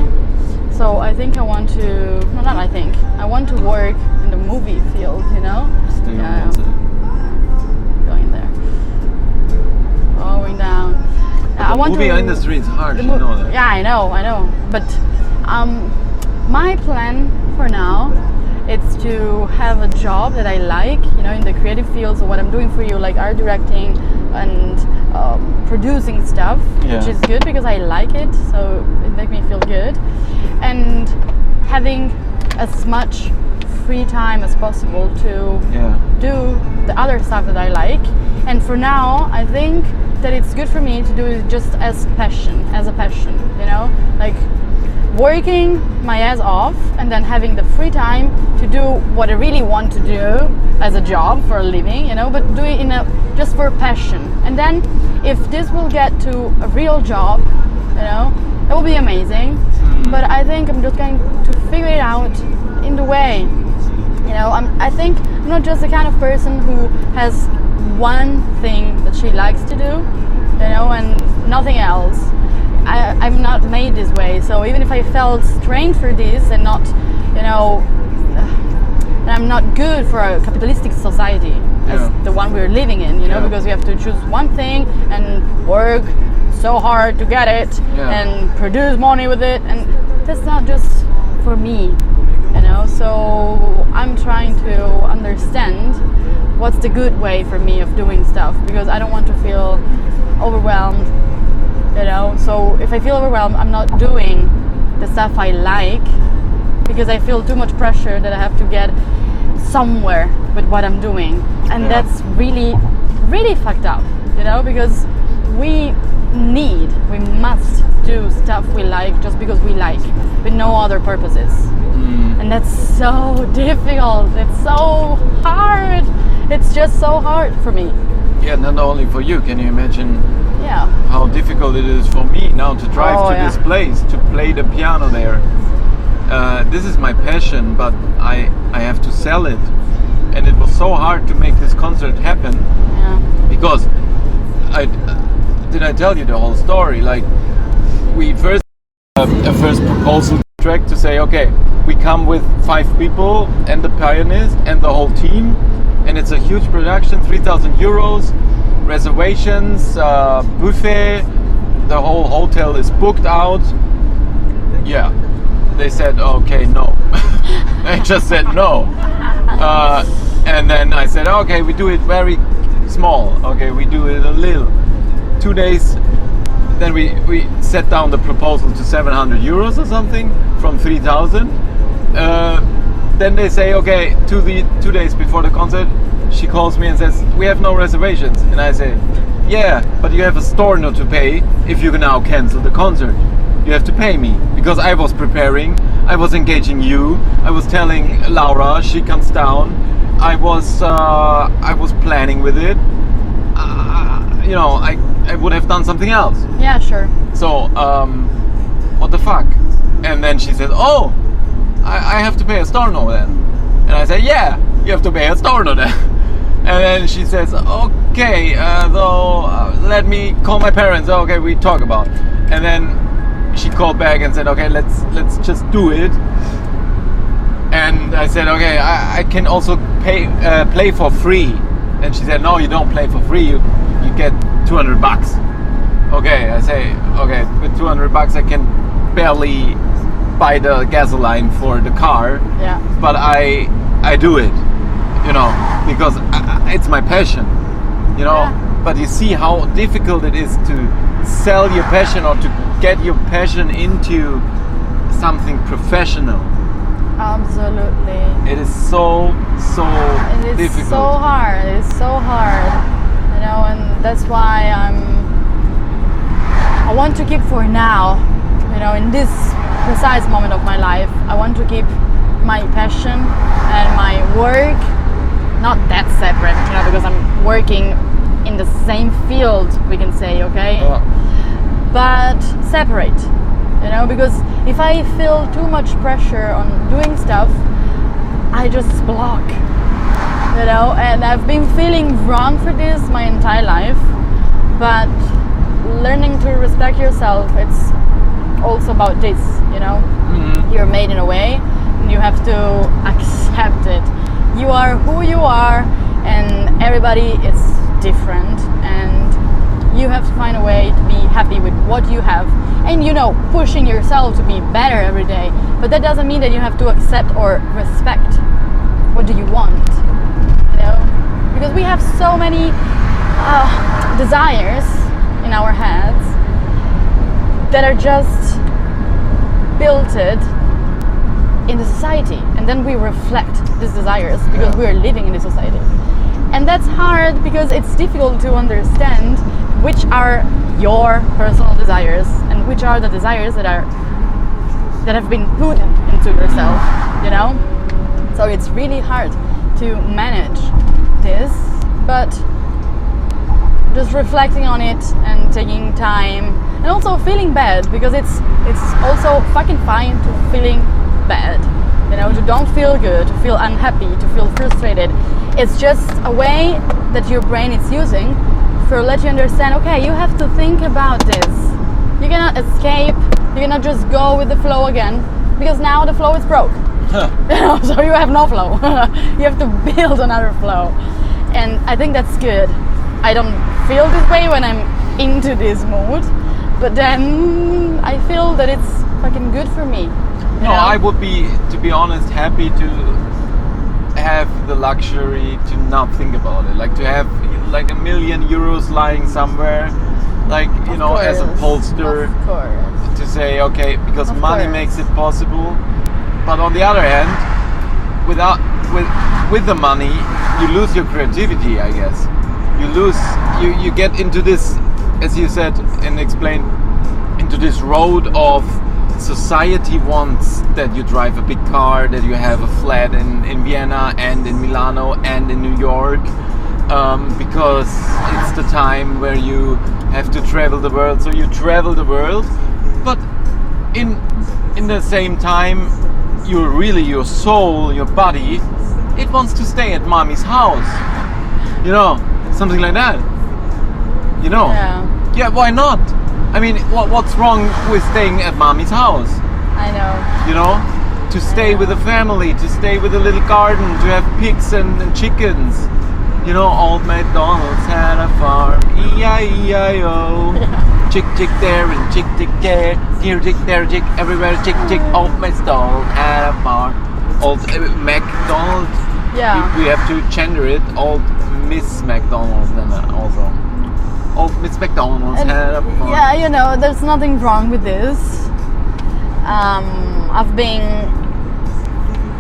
so I think I want to. No, not I think. I want to work in the movie field. You know. Stay Yeah. on it. Going there. Going down. I The want movie to. industry is hard, The you know that. Yeah, I know. But my plan for now, it's to have a job that I like, you know, in the creative field. So what I'm doing for you, like art directing and producing stuff, which is good because I like it. So it makes me feel good, and having as much free time as possible to do the other stuff that I like. And for now, I think that it's good for me to do it just as a passion, you know, like working my ass off and then having the free time to do what I really want to do as a job for a living, you know, but do it just for passion. And then if this will get to a real job, you know, that would be amazing. But I think I'm just going to figure it out in the way. You know, I think I'm not just the kind of person who has one thing that she likes to do, you know, and nothing else. I'm not made this way. So even if I felt trained for this and not, you know, and I'm not good for a capitalistic society as the one we're living in, you know, because we have to choose one thing and work so hard to get it and produce money with it, and that's not just for me, you know. So I'm trying to understand what's the good way for me of doing stuff, because I don't want to feel overwhelmed, you know. So if I feel overwhelmed, I'm not doing the stuff I like because I feel too much pressure that I have to get somewhere with what I'm doing, and that's really, really fucked up, you know, because we must do stuff we like just because we like, with no other purposes. And that's so difficult. It's so hard. It's just so hard for me. Yeah, not only for you. Can you imagine Yeah. how difficult it is for me now to drive to this place, to play the piano there? This is my passion, but I have to sell it. And it was so hard to make this concert happen because did I tell you the whole story? Like, we first a first proposal track to say, okay, we come with 5 people and the pianist and the whole team, and it's a huge production, 3,000 euros, reservations, buffet, the whole hotel is booked out. Yeah, they said, okay, no. They just said no. And then I said, okay, we do it very small. Okay, we do it a little. 2 days, then we set down the proposal to 700 euros or something from 3,000. Then they say, okay, 2 days before the concert, she calls me and says, we have no reservations. And I say, yeah, but you have a store not to pay if you can now cancel the concert. You have to pay me, because I was preparing, I was engaging you, I was telling Laura she comes down, I was planning with it. You know, I would have done something else. Yeah, sure. So, what the fuck? And then she says, oh, I have to pay a storno then. And I say, yeah, you have to pay a storno then. And then she says, okay, let me call my parents. Okay, we talk about. And then she called back and said, okay, let's just do it. And I said, okay, I can also play for free. And she said, no, you don't play for free. You get 200 bucks. Okay, I say, okay, with 200 bucks I can barely buy the gasoline for the car. Yeah. But I do it, you know, because it's my passion, you know. Yeah. But you see how difficult it is to sell your passion or to get your passion into something professional. Absolutely. It is so it is difficult. So hard. It is so hard, you know, and that's why I want to keep for now, you know, in this precise moment of my life, I want to keep my passion and my work not that separate, you know, because I'm working in the same field, we can say, okay, but separate. You know, because if I feel too much pressure on doing stuff, I just block, you know, and I've been feeling wrong for this my entire life, but learning to respect yourself, it's also about this, you know. You're made in a way and you have to accept it. You are who you are, and everybody is different, and you have to find a way to be happy with what you have, and, you know, pushing yourself to be better every day. But that doesn't mean that you have to accept or respect what do you want, you know, because we have so many desires in our heads that are just built in the society, and then we reflect these desires because we are living in the society. And that's hard because it's difficult to understand which are your personal desires and which are the desires that have been put into yourself, you know. So it's really hard to manage this, but just reflecting on it and taking time, and also feeling bad, because it's also fucking fine to feeling bad, you know, to don't feel good, to feel unhappy, to feel frustrated. It's just a way that your brain is using for let you understand, okay, you have to think about this. You cannot escape, you cannot just go with the flow again, because now the flow is broke. So you have no flow. You have to build another flow. And I think that's good. I don't feel this way when I'm into this mood, but then I feel that it's fucking good for me. No, I would be, to be honest, happy to have the luxury to not think about it. Like to have like €1 million lying somewhere, like, you know, as a polster, to say, okay, because money makes it possible. But on the other hand, with the money, you lose your creativity, I guess. You get into this, as you said and explained, into this road of society wants that you drive a big car, that you have a flat in Vienna and in Milano and in New York, because it's the time where you have to travel the world. So you travel the world, but in the same time, your soul, your body, it wants to stay at mommy's house. You know, something like that. You know? Yeah, why not? I mean, what's wrong with staying at mommy's house? I know. You know? To stay with the family, to stay with a little garden, to have pigs and chickens. You know, old MacDonald's had a farm, E-I-E-I-O. Yeah. Chick, chick there and chick, chick there. Here, chick, there, chick, everywhere, chick, chick. Old MacDonald had a farm. Old MacDonald. Yeah. We have to gender it. Old Miss McDonald then also. Old Miss McDonald's had a farm. Yeah, you know, there's nothing wrong with this. I've been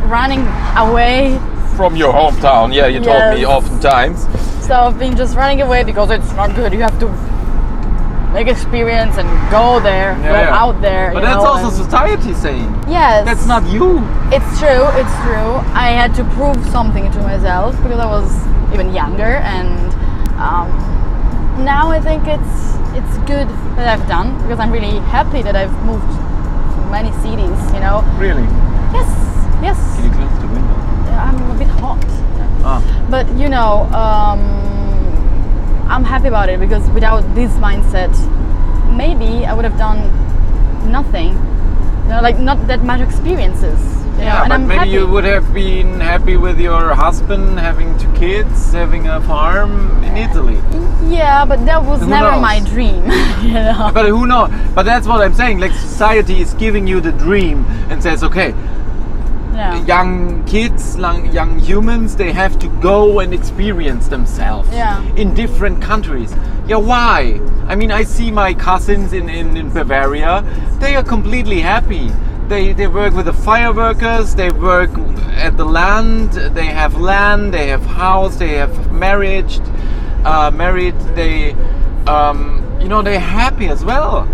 running away from your hometown, yeah, you told me oftentimes. So I've been just running away because it's not good. You have to make experience and go there, out there. But that's also society saying. Yes. That's not you. It's true. I had to prove something to myself because I was even younger, and now I think it's good that I've done, because I'm really happy that I've moved to many cities. You know. Really? Yes. Can you close the window? I'm a bit hot. But you know, I'm happy about it, because without this mindset, maybe I would have done nothing. You know, like not that much experiences. You know, and but I'm maybe happy. You would have been happy with your husband, having 2 kids, having a farm in Italy. Yeah, but that was never my dream. You know? But who knows? But that's what I'm saying. Like, society is giving you the dream and says, okay, young kids, young humans, they have to go and experience themselves in different countries. Yeah, why? I mean, I see my cousins in Bavaria. They are completely happy. They work with the fireworkers, they work at the land, they have house, they have married, they, you know, they're happy as well.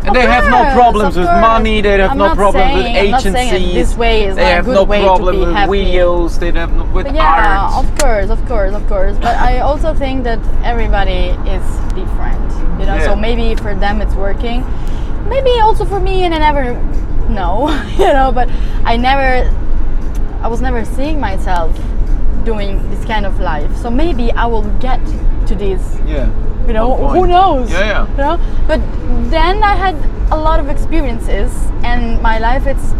And they have no problems with money, they have no problems with agencies, this way is they have no problem with videos, they have no with art. Yeah, of course. But I also think that everybody is different, you know, so maybe for them it's working. Maybe also for me, and I never know, you know, but I was never seeing myself doing this kind of life. So maybe I will get to this. Yeah. You know, who knows? Yeah. You know? But then I had a lot of experiences, and my life it's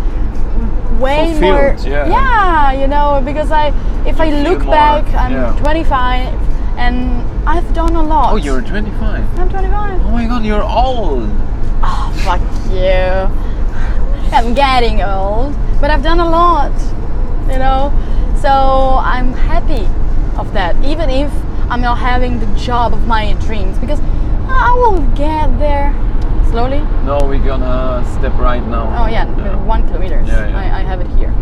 way fulfilled, more. Yeah, you know, because if I look back, I'm 25, and I've done a lot. Oh, you're 25. I'm 25. Oh my God, you're old. Oh, fuck you. I'm getting old, but I've done a lot, you know. So I'm happy of that, even if I'm not having the job of my dreams, because I will get there slowly. No, we're gonna step right now. Oh yeah. 1 kilometer. I have it here.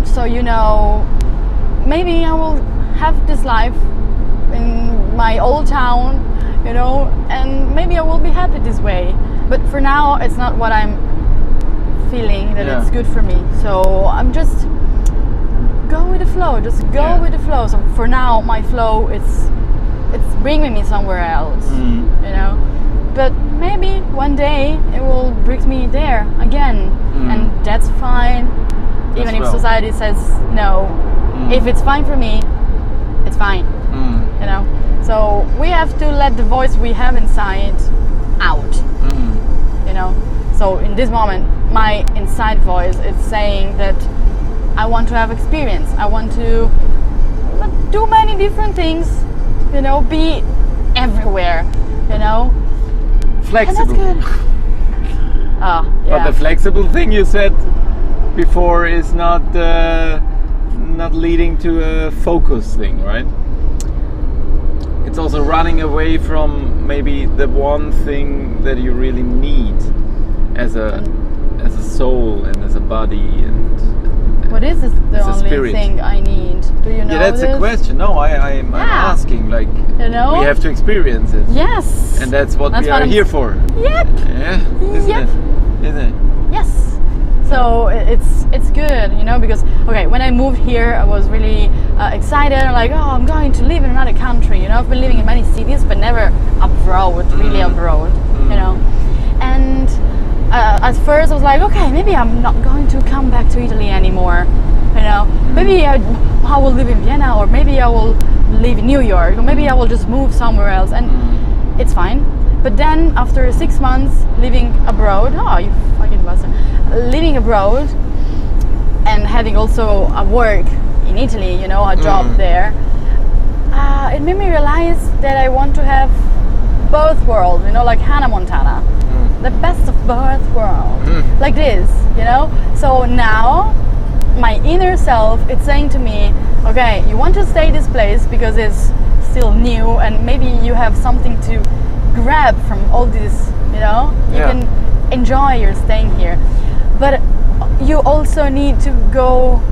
So you know, maybe I will have this life in my old town, you know, and maybe I will be happy this way. But for now, it's not what I'm feeling that it's good for me. So I'm just go with the flow. Just go with the flow. So for now, my flow is it's bringing me somewhere else, you know. But maybe one day it will bring me there again, and that's fine. Even if society says no, if it's fine for me, it's fine. You know. So we have to let the voice we have inside out. You know. So in this moment, my inside voice is saying that I want to have experience. I want to do many different things. You know, be everywhere. You know. Flexible. And that's good. Yeah. But the flexible thing you said before is not leading to a focus thing, right? It's also running away from maybe the one thing that you really need as a soul and as a body and what is this the only spirit. thing I need? Do you know? Yeah, that's this? a question. No, I'm asking. Like, you know, we have to experience it. Yes. And that's what we what are here for. Yep. Yeah. Isn't it? Yes. So it's good, you know, because when I moved here, I was really excited. Like, oh, I'm going to live in another country. You know, I've been living in many cities, but never abroad, really abroad. You know, and at first I was like, okay, maybe I'm not going to come back to Italy anymore. You know, maybe I will live in Vienna, or maybe I will live in New York, or maybe I will just move somewhere else, and it's fine. But then after 6 months living abroad, you fucking bastard, living abroad and having also a work in Italy, you know, a job there, it made me realize that I want to have both worlds, you know, like Hannah Montana, the best of both worlds, like this, you know. So now my inner self is saying to me, okay, you want to stay in this place because it's still new and maybe you have something to grab from all this, you know, you can enjoy your staying here, but you also need to go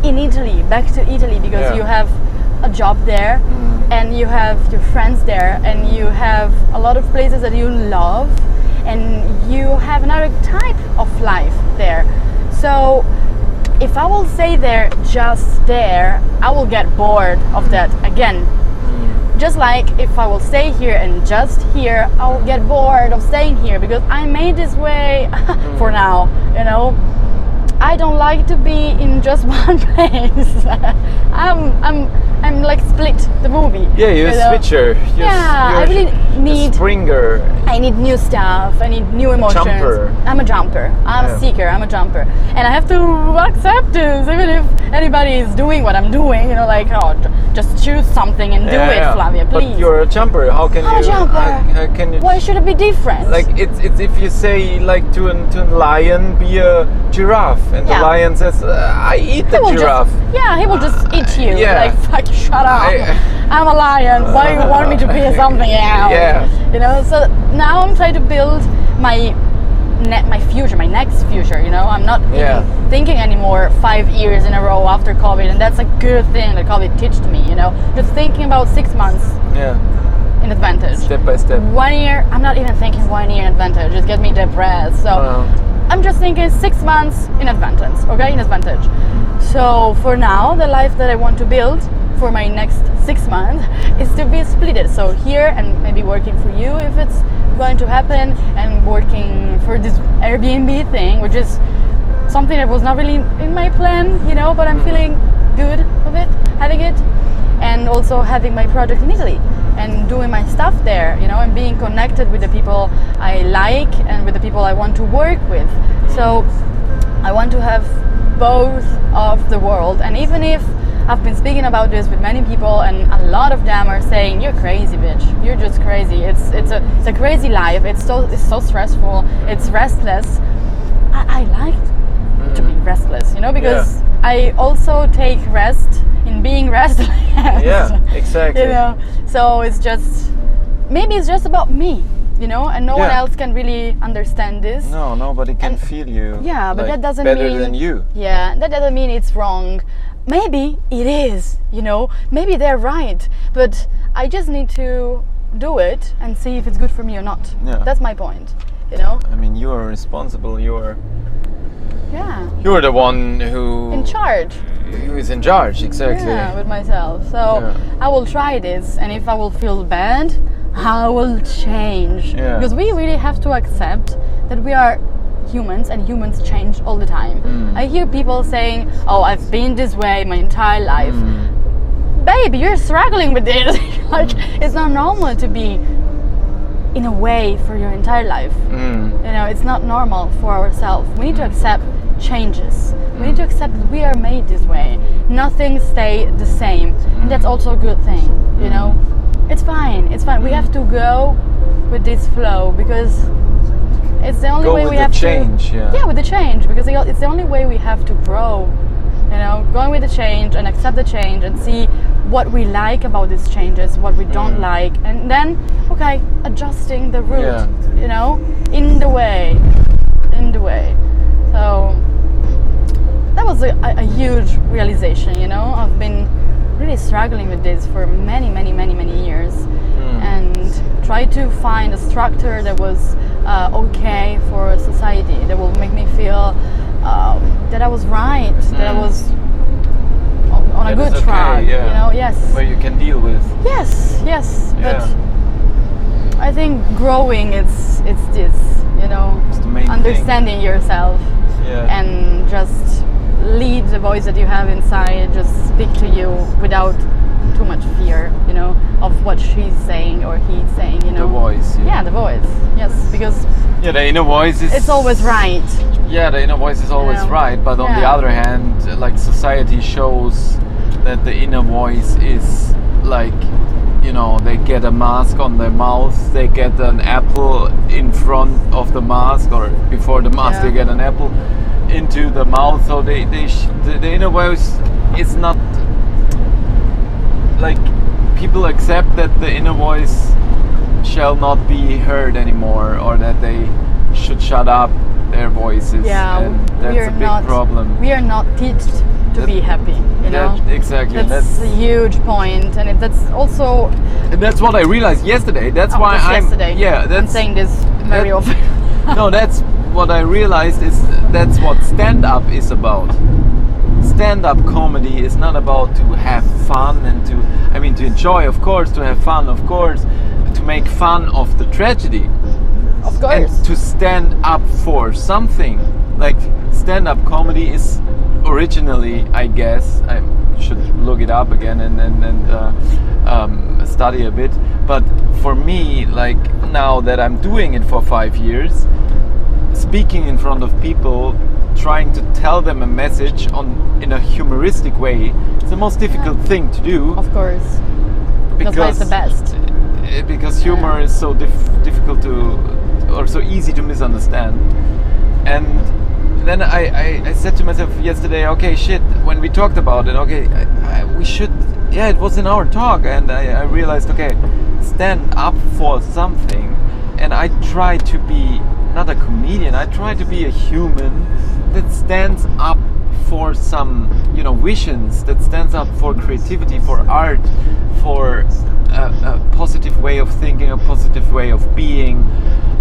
in Italy, back to Italy, because you have a job there and you have your friends there and you have a lot of places that you love and you have another type of life there. So if I will stay there, just there, I will get bored of that again. Just like if I will stay here and just here, I will get bored of staying here because I made this way for now, you know. I don't like to be in just one place. I'm like Split, the movie. Yeah, you're a switcher. I really need a springer. I need new stuff. I need new emotions. Jumper. I'm a jumper. I'm a seeker. I'm a jumper, and I have to accept this, even if anybody is doing what I'm doing. You know, like just choose something and do it, Flavia, please. But you're a jumper. How can I'm you? a jumper. How can you? Why should it be different? Like it's if you say like to a lion, be a giraffe, and the lion says, I eat the giraffe. He will just eat you. Yeah. Like, fuck, shut up. I'm a lion. Why you want me to be something else? Yeah. You know, so now I'm trying to build my future, my next future, you know. I'm not even thinking anymore 5 years in a row after COVID, and that's a good thing that COVID taught me, you know. Just thinking about 6 months in advantage. Step by step. 1 year, I'm not even thinking 1 year in advantage. It gets me depressed. So I'm just thinking 6 months in advantage, okay, in advantage. So for now, the life that I want to build for my next 6 months is to be splitted. So here and maybe working for you if it's going to happen, and working for this Airbnb thing, which is something that was not really in my plan, you know, but I'm feeling good with it, having it, and also having my project in Italy and doing my stuff there, you know, and being connected with the people I like and with the people I want to work with. So I want to have both of the world, and even if I've been speaking about this with many people and a lot of them are saying, you're crazy, bitch, you're just crazy, it's a crazy life, it's so stressful, it's restless. I like to be restless, you know, because I also take rest in being restless. Yeah, exactly. You know, so maybe it's just about me, you know, and no one else can really understand this. No, nobody can feel you. Yeah, but that doesn't better mean than you. Yeah, that doesn't mean it's wrong. Maybe it is, you know, maybe they're right, but I just need to do it and see if it's good for me or not. Yeah. That's my point, you know. I mean, you are responsible. You're Yeah. You're the one who in charge. who is in charge, exactly. Yeah, with myself. So Yeah. I will try this, and if I will feel bad, I will change. Yeah. Because we really have to accept that we are humans, and humans change all the time. I hear people saying, "Oh, I've been this way my entire life." Babe, you're struggling with this. Like, it's not normal to be in a way for your entire life. You know, it's not normal for ourselves. We need to accept changes. We need to accept that we are made this way. Nothing stay the same, and that's also a good thing. You know, it's fine. It's fine. We have to go with this flow because it's the only Go way with we the have change, to. yeah. With the change, because it's the only way we have to grow. You know, going with the change and accept the change and see what we like about these changes, what we don't like, and then adjusting the route. Yeah. You know, in the way. So that was a huge realization. You know, I've been really struggling with this for many years, and tried to find a structure that was okay for society, that will make me feel that I was right, that I was on a That good is okay, track. yeah. You know, yes. Where you can deal with. Yes. But Yeah. I think growing it's this, you know, It's the main understanding yourself Yeah. and just lead the voice that you have inside, just speak to you without too much fear, you know, of what she's saying or he's saying, you know. The voice. Yeah, the voice. Yes, because Yeah, the inner voice is. it's always right. Yeah, the inner voice is always know. right, but on the Yeah. other hand, like society shows that the inner voice is like, you know, they get a mask on their mouth, they get an apple in front of the mask, or before the mask Yeah. they get an apple into the mouth. So the inner voice is not like, people accept that the inner voice shall not be heard anymore, or that they should shut up their voices. Yeah, and that's we are a big not problem. We are not taught to That- be happy, you know. Exactly. That's a huge point, and that's also And that's what I realized yesterday. That's why just I'm yesterday. Yeah, I'm that's saying this very that- often. no. That's what I realized is that's what stand-up is about. Stand-up comedy is not about to have fun and to enjoy, of course, to have fun, of course, to make fun of the tragedy, Of and course. to stand up for something. Like, stand-up comedy is originally, I guess, I should look it up again and study a bit. But for me, like, now that I'm doing it for 5 years, speaking in front of people, trying to tell them a message in a humoristic way, it's the most difficult thing to do. Of course. That's why it's the best. Because humor is so difficult to, or so easy to misunderstand. And then I said to myself yesterday, okay, shit, when we talked about it, okay, we should, yeah, it was in our talk, and I realized, okay, stand up for something. And I try to be not a comedian, I try to be a human that stands up for some, you know, visions, that stands up for creativity, for art, for a positive way of thinking, a positive way of being,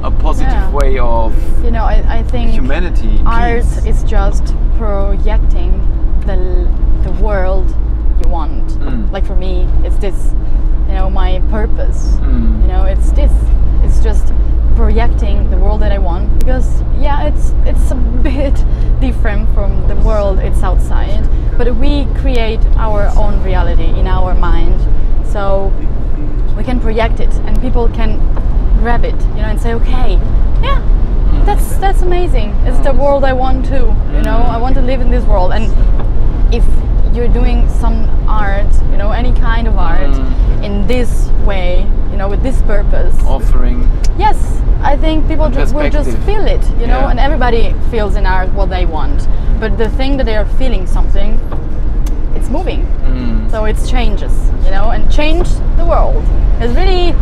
a positive Yeah. way of You know, I think humanity, art peace. is just projecting the world you want. Like for me, it's this, you know, my purpose. You know, it's this. It's just projecting the world that I want, because yeah, it's a bit different from the world it's outside, but we create our own reality in our mind, so we can project it and people can grab it, you know, and say, okay, yeah, that's amazing, it's the world I want to, you know, I want to live in this world. And if you're doing some art, you know, any kind of art in this way, you know, with this purpose, offering. yes, I think people will just Perspective. feel it, you know, Yeah. and everybody feels in art what they want. But the thing that they are feeling something, it's moving. So it changes, you know, and change the world. It's really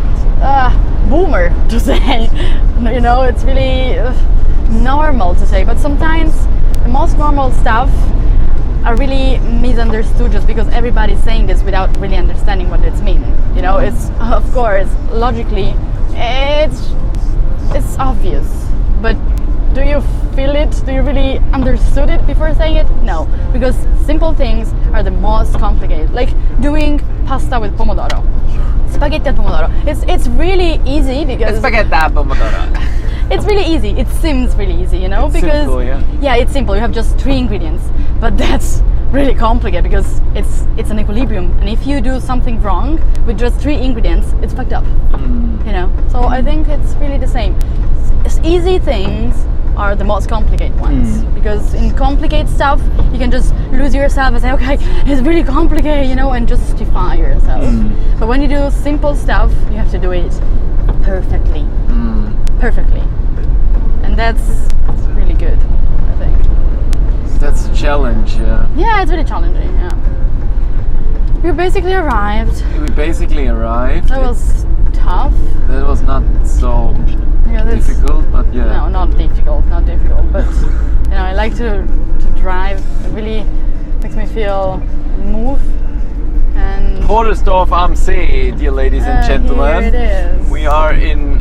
boomer to say, you know, it's really normal to say. But sometimes the most normal stuff are really misunderstood just because everybody's saying this without really understanding what it's mean. You know, it's, of course, logically, it's obvious, but do you feel it? Do you really understood it before saying it? No, because simple things are the most complicated. Like doing pasta with pomodoro, spaghetti al pomodoro. It's really easy because Spaghetti pomodoro. it's really easy. It seems really easy, you know, It's because simple, yeah. it's simple. You have just 3 ingredients, but that's really complicated because it's an equilibrium, and if you do something wrong with just 3 ingredients, it's fucked up. You know. So I think it's really the same. Easy things are the most complicated ones because in complicated stuff you can just lose yourself and say, okay, it's really complicated, you know, and justify yourself. But when you do simple stuff, you have to do it perfectly. Perfectly. And that's really good, I think. That's a challenge, yeah. Yeah, it's really challenging, yeah. We basically arrived. We basically arrived. That was tough. That was not so difficult, but yeah. No, not difficult, but you know, I like to drive. It really makes me feel move. And Podersdorf am See, dear ladies and gentlemen. Here it is. We are in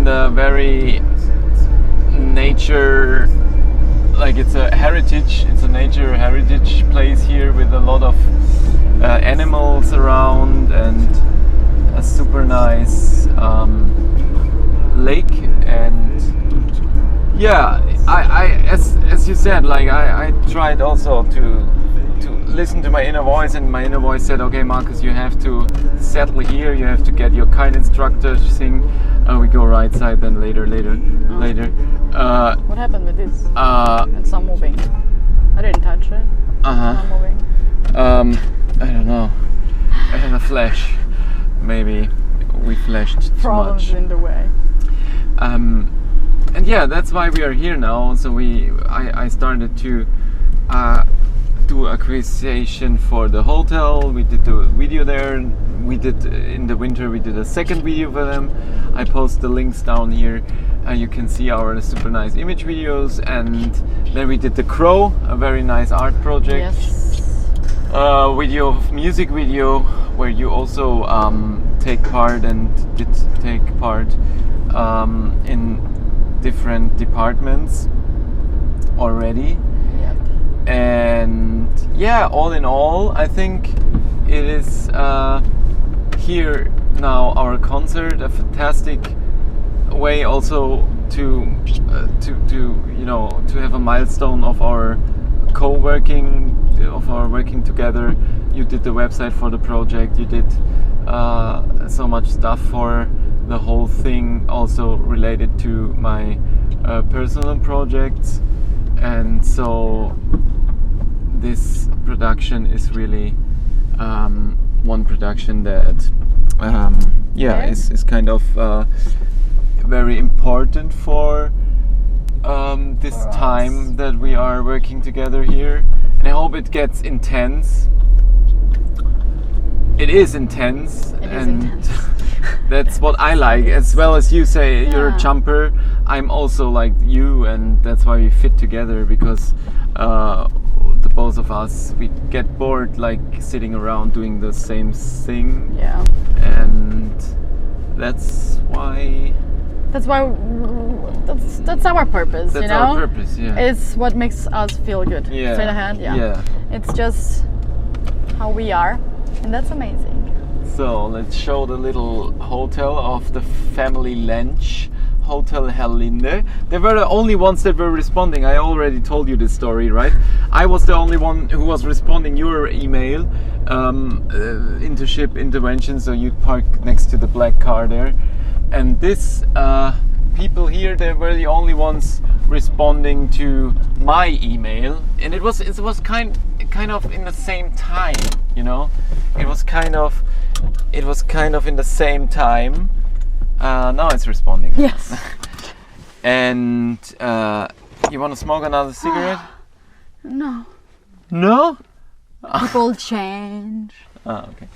the very nature, like it's a nature heritage place here with a lot of animals around and a super nice lake. And yeah, I as you said, like I tried also to listen to my inner voice, and my inner voice said, okay, Marcus, you have to settle here, you have to get your kite instructor thing. We go right side, then later. What happened with this? It's not moving. I didn't touch it. It's not moving. I don't know. I had a flash. Maybe we flashed too Problems much. in the way. And yeah, that's why we are here now. So I started to do acquisition for the hotel. We did the video there. We did in the winter. We did a second video for them. I post the links down here. You can see our super nice image videos, and then we did the Crow, a very nice art project. Yes. Music video, where you also take part in different departments already. Yep. And yeah, all in all, I think it is here now our concert, a fantastic way also to have a milestone of our working together. You did the website for the project, you did so much stuff for the whole thing, also related to my personal projects, and so this production is really one production that is kind of very important for this time that we are working together here, and I hope it gets intense. It is intense, that's what I like. As well as you say, you're a jumper, I'm also like you, and that's why we fit together, because the both of us, we get bored like sitting around doing the same thing. Yeah. And that's why that's our purpose. That's our purpose, yeah. It's what makes us feel good. Yeah. Straight ahead, Yeah. It's just how we are, and that's amazing. So let's show the little hotel of the family Lench, Hotel Herlinde. They were the only ones that were responding. I already told you this story, right? I was the only one who was responding your email, internship intervention. So you park next to the black car there, and this people here, they were the only ones responding to my email, and it was kind of in the same time, you know. It was kind of in the same time. Now it's responding. Yes. And you want to smoke another cigarette? No. No? People change. Okay.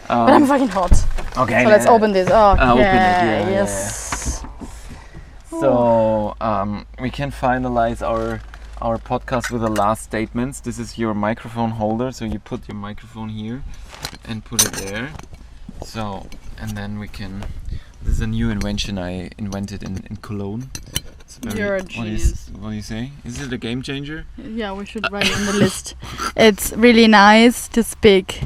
But I'm fucking hot. Okay. So let's open this. Oh, open it, yeah, yeah, yes. So we can finalize our podcast with the last statements. This is your microphone holder, so you put your microphone here and put it there. So, and then we can This is a new invention I invented in Cologne. It's You're a genius. What do you say? Is it a game changer? Yeah, we should write it on the list. It's really nice to speak.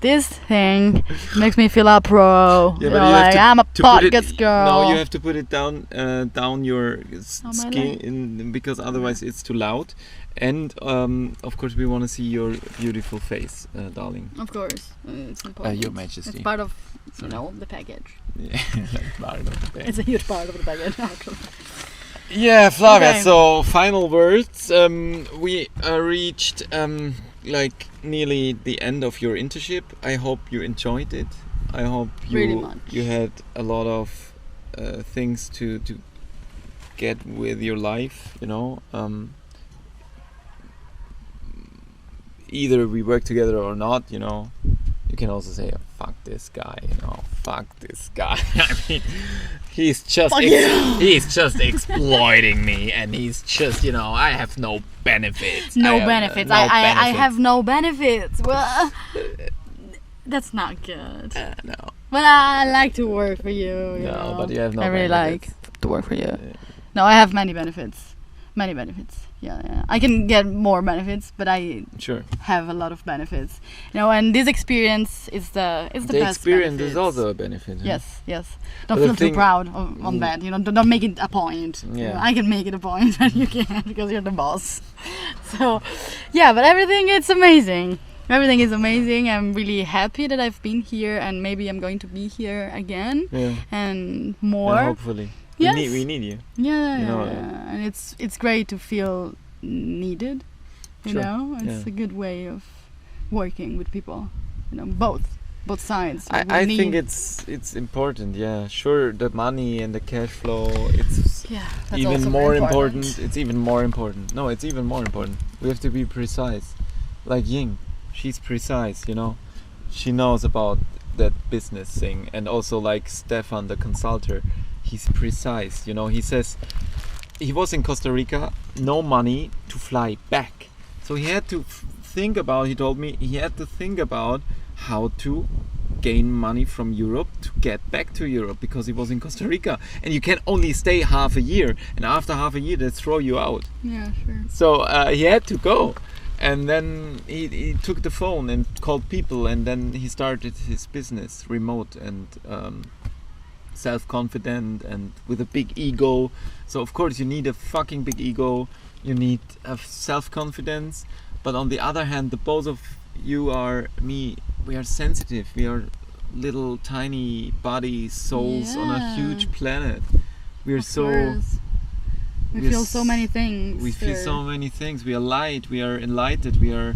This thing makes me feel a pro. Yeah, You but know, you have like to- I'm a to put it- podcast girl. No, you have to put it down your my skin because otherwise it's too loud. And of course we want to see your beautiful face, darling. Of course, it's important. Your Majesty. It's part of Sorry. the package. Yeah, that's part of the thing. It's a huge part of the package. Actually. Yeah, Flavia. Okay. So final words. We reached like nearly the end of your internship. I hope you enjoyed it. I hope Really much. you had a lot of things to get with your life. You know, either we work together or not. You know, you can also say, "Fuck this guy." You know, "Fuck this guy." I mean, he's just Fuck you. he's just exploiting me, and he's just, you know, I have no benefits. No I have benefits. no I benefits. have no benefits. Well, that's not good. No, But I like to work for you. You no, know. but you have no. I really benefits. like to work for you. Yeah. No, I have many benefits. Many benefits. Yeah. I can get more benefits, but I Sure. have a lot of benefits. You know, and this experience is the The best experience benefits. is also a benefit. Huh? Yes. But Don't the feel too thing- proud on that. You know, don't make it a point. You Yeah. know, I can make it a point, and you can't because you're the boss. So, yeah, but everything it's amazing. Everything is amazing. I'm really happy that I've been here, and maybe I'm going to be here again Yeah. and more. And hopefully. Yes. We need you. Yeah, You know, and it's great to feel needed. You Sure, know, it's yeah. a good way of working with people. You know, both sides. I We think need- it's important. Yeah, sure. The money and the cash flow. It's yeah, that's even also more very important. It's even more important. No, it's even more important. We have to be precise. Like Ying, she's precise. You know, she knows about that business thing, and also like Stefan, the consultant, he's precise. You know, he says he was in Costa Rica, no money to fly back, so he had to think about. He told me he had to think about how to gain money from Europe to get back to Europe because he was in Costa Rica, and you can only stay half a year, and after half a year they throw you out. Yeah, sure. So he had to go, and then he took the phone and called people, and then he started his business remote and self-confident and with a big ego. So of course you need a fucking big ego, you need self-confidence, but on the other hand, the both of you are me, we are sensitive, we are little tiny body souls on a Yeah. huge planet. We are Of so course. We we're feel so many things. we feel there. so many things. We are light, we are enlightened, we are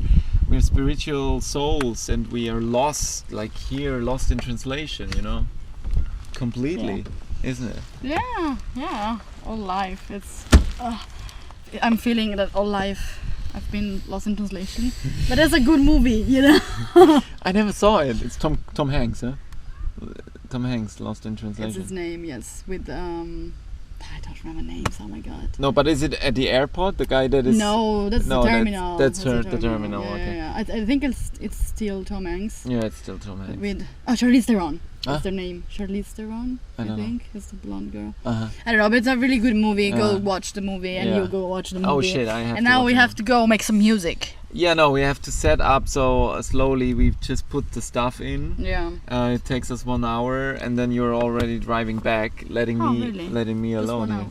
spiritual souls, and we are lost, like here, lost in translation, you know, completely, isn't it? Yeah. All life. It's. I'm feeling that all life I've been lost in translation, but it's a good movie, you know. I never saw it. It's Tom Hanks, huh? Tom Hanks, Lost in It's Translation. his name, yes. With I don't remember names. Oh my god. No, but is it at the airport? The guy that is. No, that's No, the that's- terminal. that's the terminal, Yeah, okay. yeah. I think it's still Tom Hanks. Yeah, it's still Tom Hanks. With Charlize Theron. Huh? That's their name. Charlize Theron. I I don't know. think is the blonde girl. Uh-huh. I don't know, but it's a really good movie. Go Uh, watch the movie, and yeah. you go watch the movie. Oh shit! I have. And to now watch we it. have to go make some music. Yeah, no, we have to set up. So slowly, we just put the stuff in. Yeah. It takes us 1 hour, and then you're already driving back, letting Oh, me really? letting me Just alone 1 here.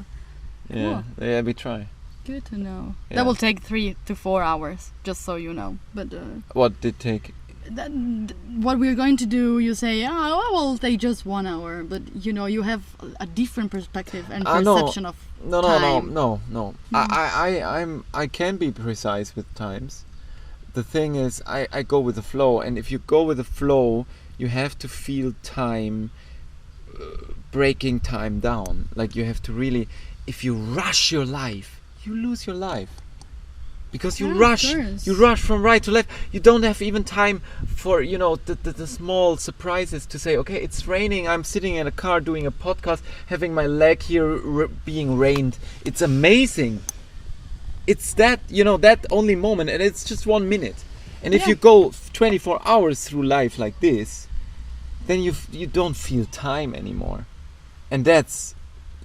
hour. Yeah, yeah, we try. Good to know. Yeah. That will take 3 to 4 hours, just so you know. But What did take? what we're going to do, you say, oh, well, take just 1 hour. But you know, you have a different perspective and No. perception of No, time. no. I can be precise with times. The thing is, I go with the flow, and if you go with the flow, you have to feel time, breaking time down. Like you have to really, if you rush your life, you lose your life. Because you Yeah, of rush, course. you rush from right to left. You don't have even time for, you know, the small surprises to say, okay, it's raining. I'm sitting in a car doing a podcast, having my leg here being rained. It's amazing. It's that, you know, that only moment, and it's just 1 minute. And if Yeah. you go 24 hours through life like this, then you don't feel time anymore. And that's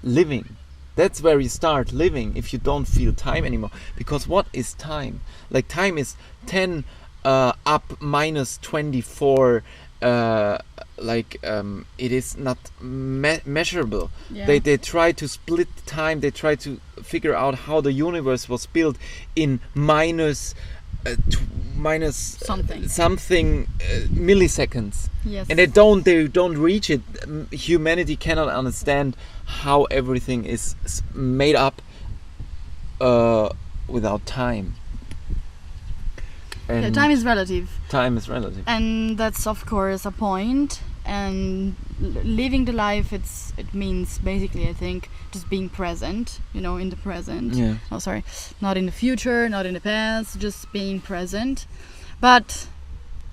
living. That's where you start living if you don't feel time anymore. Because what is time? Like time is 10 up minus 24. It is not measurable. Yeah. They try to split time. They try to figure out how the universe was built in minus something milliseconds. Yes. And they don't reach it. Humanity cannot understand how everything is made up without time. Yeah, time is relative. Time is relative. And that's of course a point. And living the life, it means basically, I think, just being present, in the present. Yeah. Oh, sorry, not in the future, not in the past, just being present. But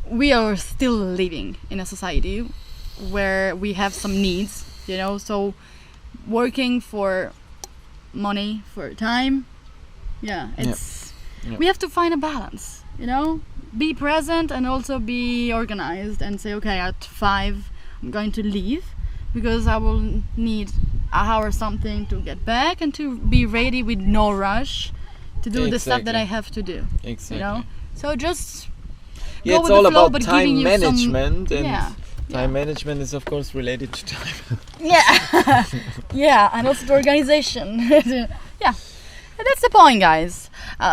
we are still living in a society where we have some needs, so working for money, for time. Yeah, we have to find a balance. Be present and also be organized and say, okay, at 5 I'm going to leave because I will need an hour or something to get back and to be ready with no rush to do the stuff that I have to do. Exactly. So just yeah, go it's with all the flow, about but time giving you management some, and time management is of course related to time. Yeah. Yeah, and also to organization. Yeah. And that's the point, guys.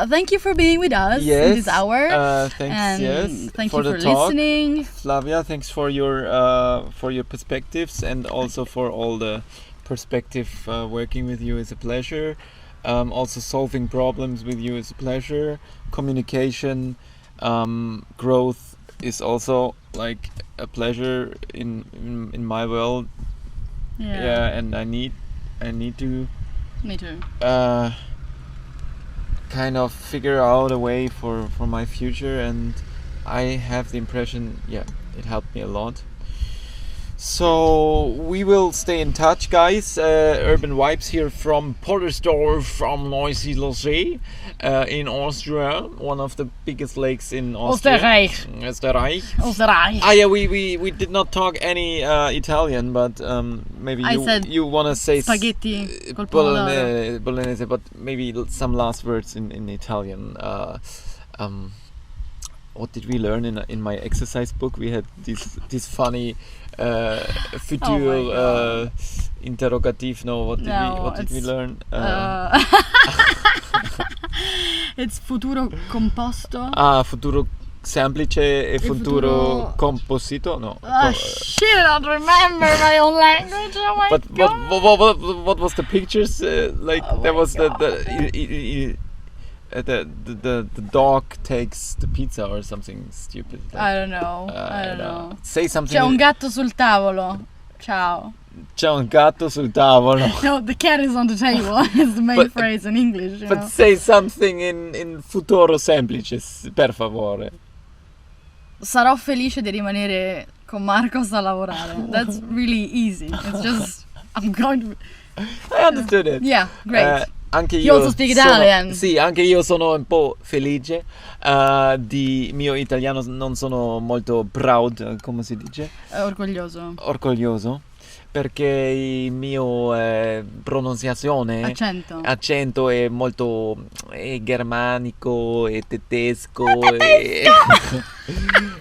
Thank you for being with us in this hour. Thanks. And thank for you the for talk. listening. Flavia, thanks for your perspectives and also for all the perspective. Working with you is a pleasure. Also solving problems with you is a pleasure. Communication, growth is also like a pleasure in my world. Yeah, and I need to. Me too. Kind of figure out a way for my future, and I have the impression it helped me a lot. So we will stay in touch, guys. Urban Vibes here from Pottersdorf, from Neusiedlersee in Austria, one of the biggest lakes in Austria. Österreich. Ah yeah, we did not talk any Italian, but maybe you want to say spaghetti col pomodoro. Bolognese, but maybe some last words in Italian. What did we learn in my exercise book? We had this funny future interrogative. No, what did we learn? It's futuro composto. Futuro semplice e futuro composito. No. Shit, I don't remember my own language. Oh my god. What was the pictures? There was the dog takes the pizza or something stupid. I don't know. I don't know. Say something. C'è un gatto sul tavolo. Ciao. C'è un gatto sul tavolo. No, the cat is on the table. It's the main phrase in English. But say something in futuro semplice, per favore. Sarò felice di rimanere con Marcos a lavorare. That's really easy. It's just I'm going to. I understood it. Yeah, great. Anche You also speak Italian. Sì, anche io sono un po' felice. Di mio italiano non sono molto proud, come si dice? Orgoglioso. Perché il mio pronunciazione accento è molto germanico e tedesco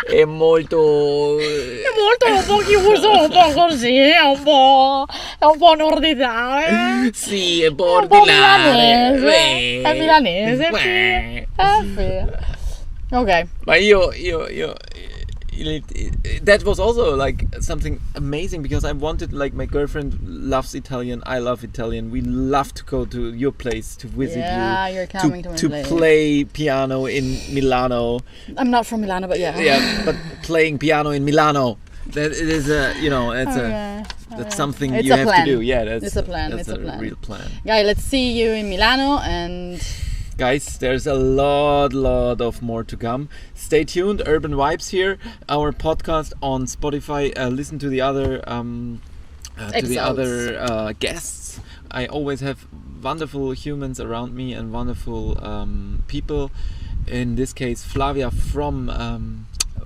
è molto un po' chiuso, un po' così, è un po' norditano. Sì, è un po' milanese. È milanese. Ok. Ma io that was also like something amazing because I wanted, like, my girlfriend loves Italian, I love Italian, we love to go to your place to visit you. You're coming to my place. Play piano in Milano. I'm not from Milano, but yeah. Yeah, but playing piano in Milano, that it is that's something you have to do. Yeah, that's a plan. That's a real plan. Guys, let's see you in Milano, and guys, there's a lot of more to come. Stay tuned. Urban Vibes here, our podcast on Spotify. Listen to the other guests. I always have wonderful humans around me and wonderful people. In this case, Flavia from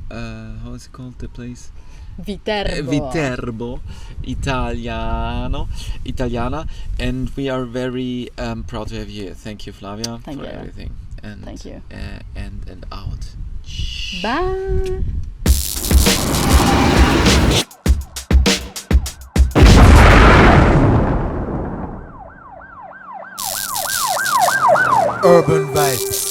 how is it called, the place? Viterbo, Italiana, and we are very proud to have you here. Thank you, Flavia, Thank for you. everything. And Thank you. And out. Bye. Urban Vibes.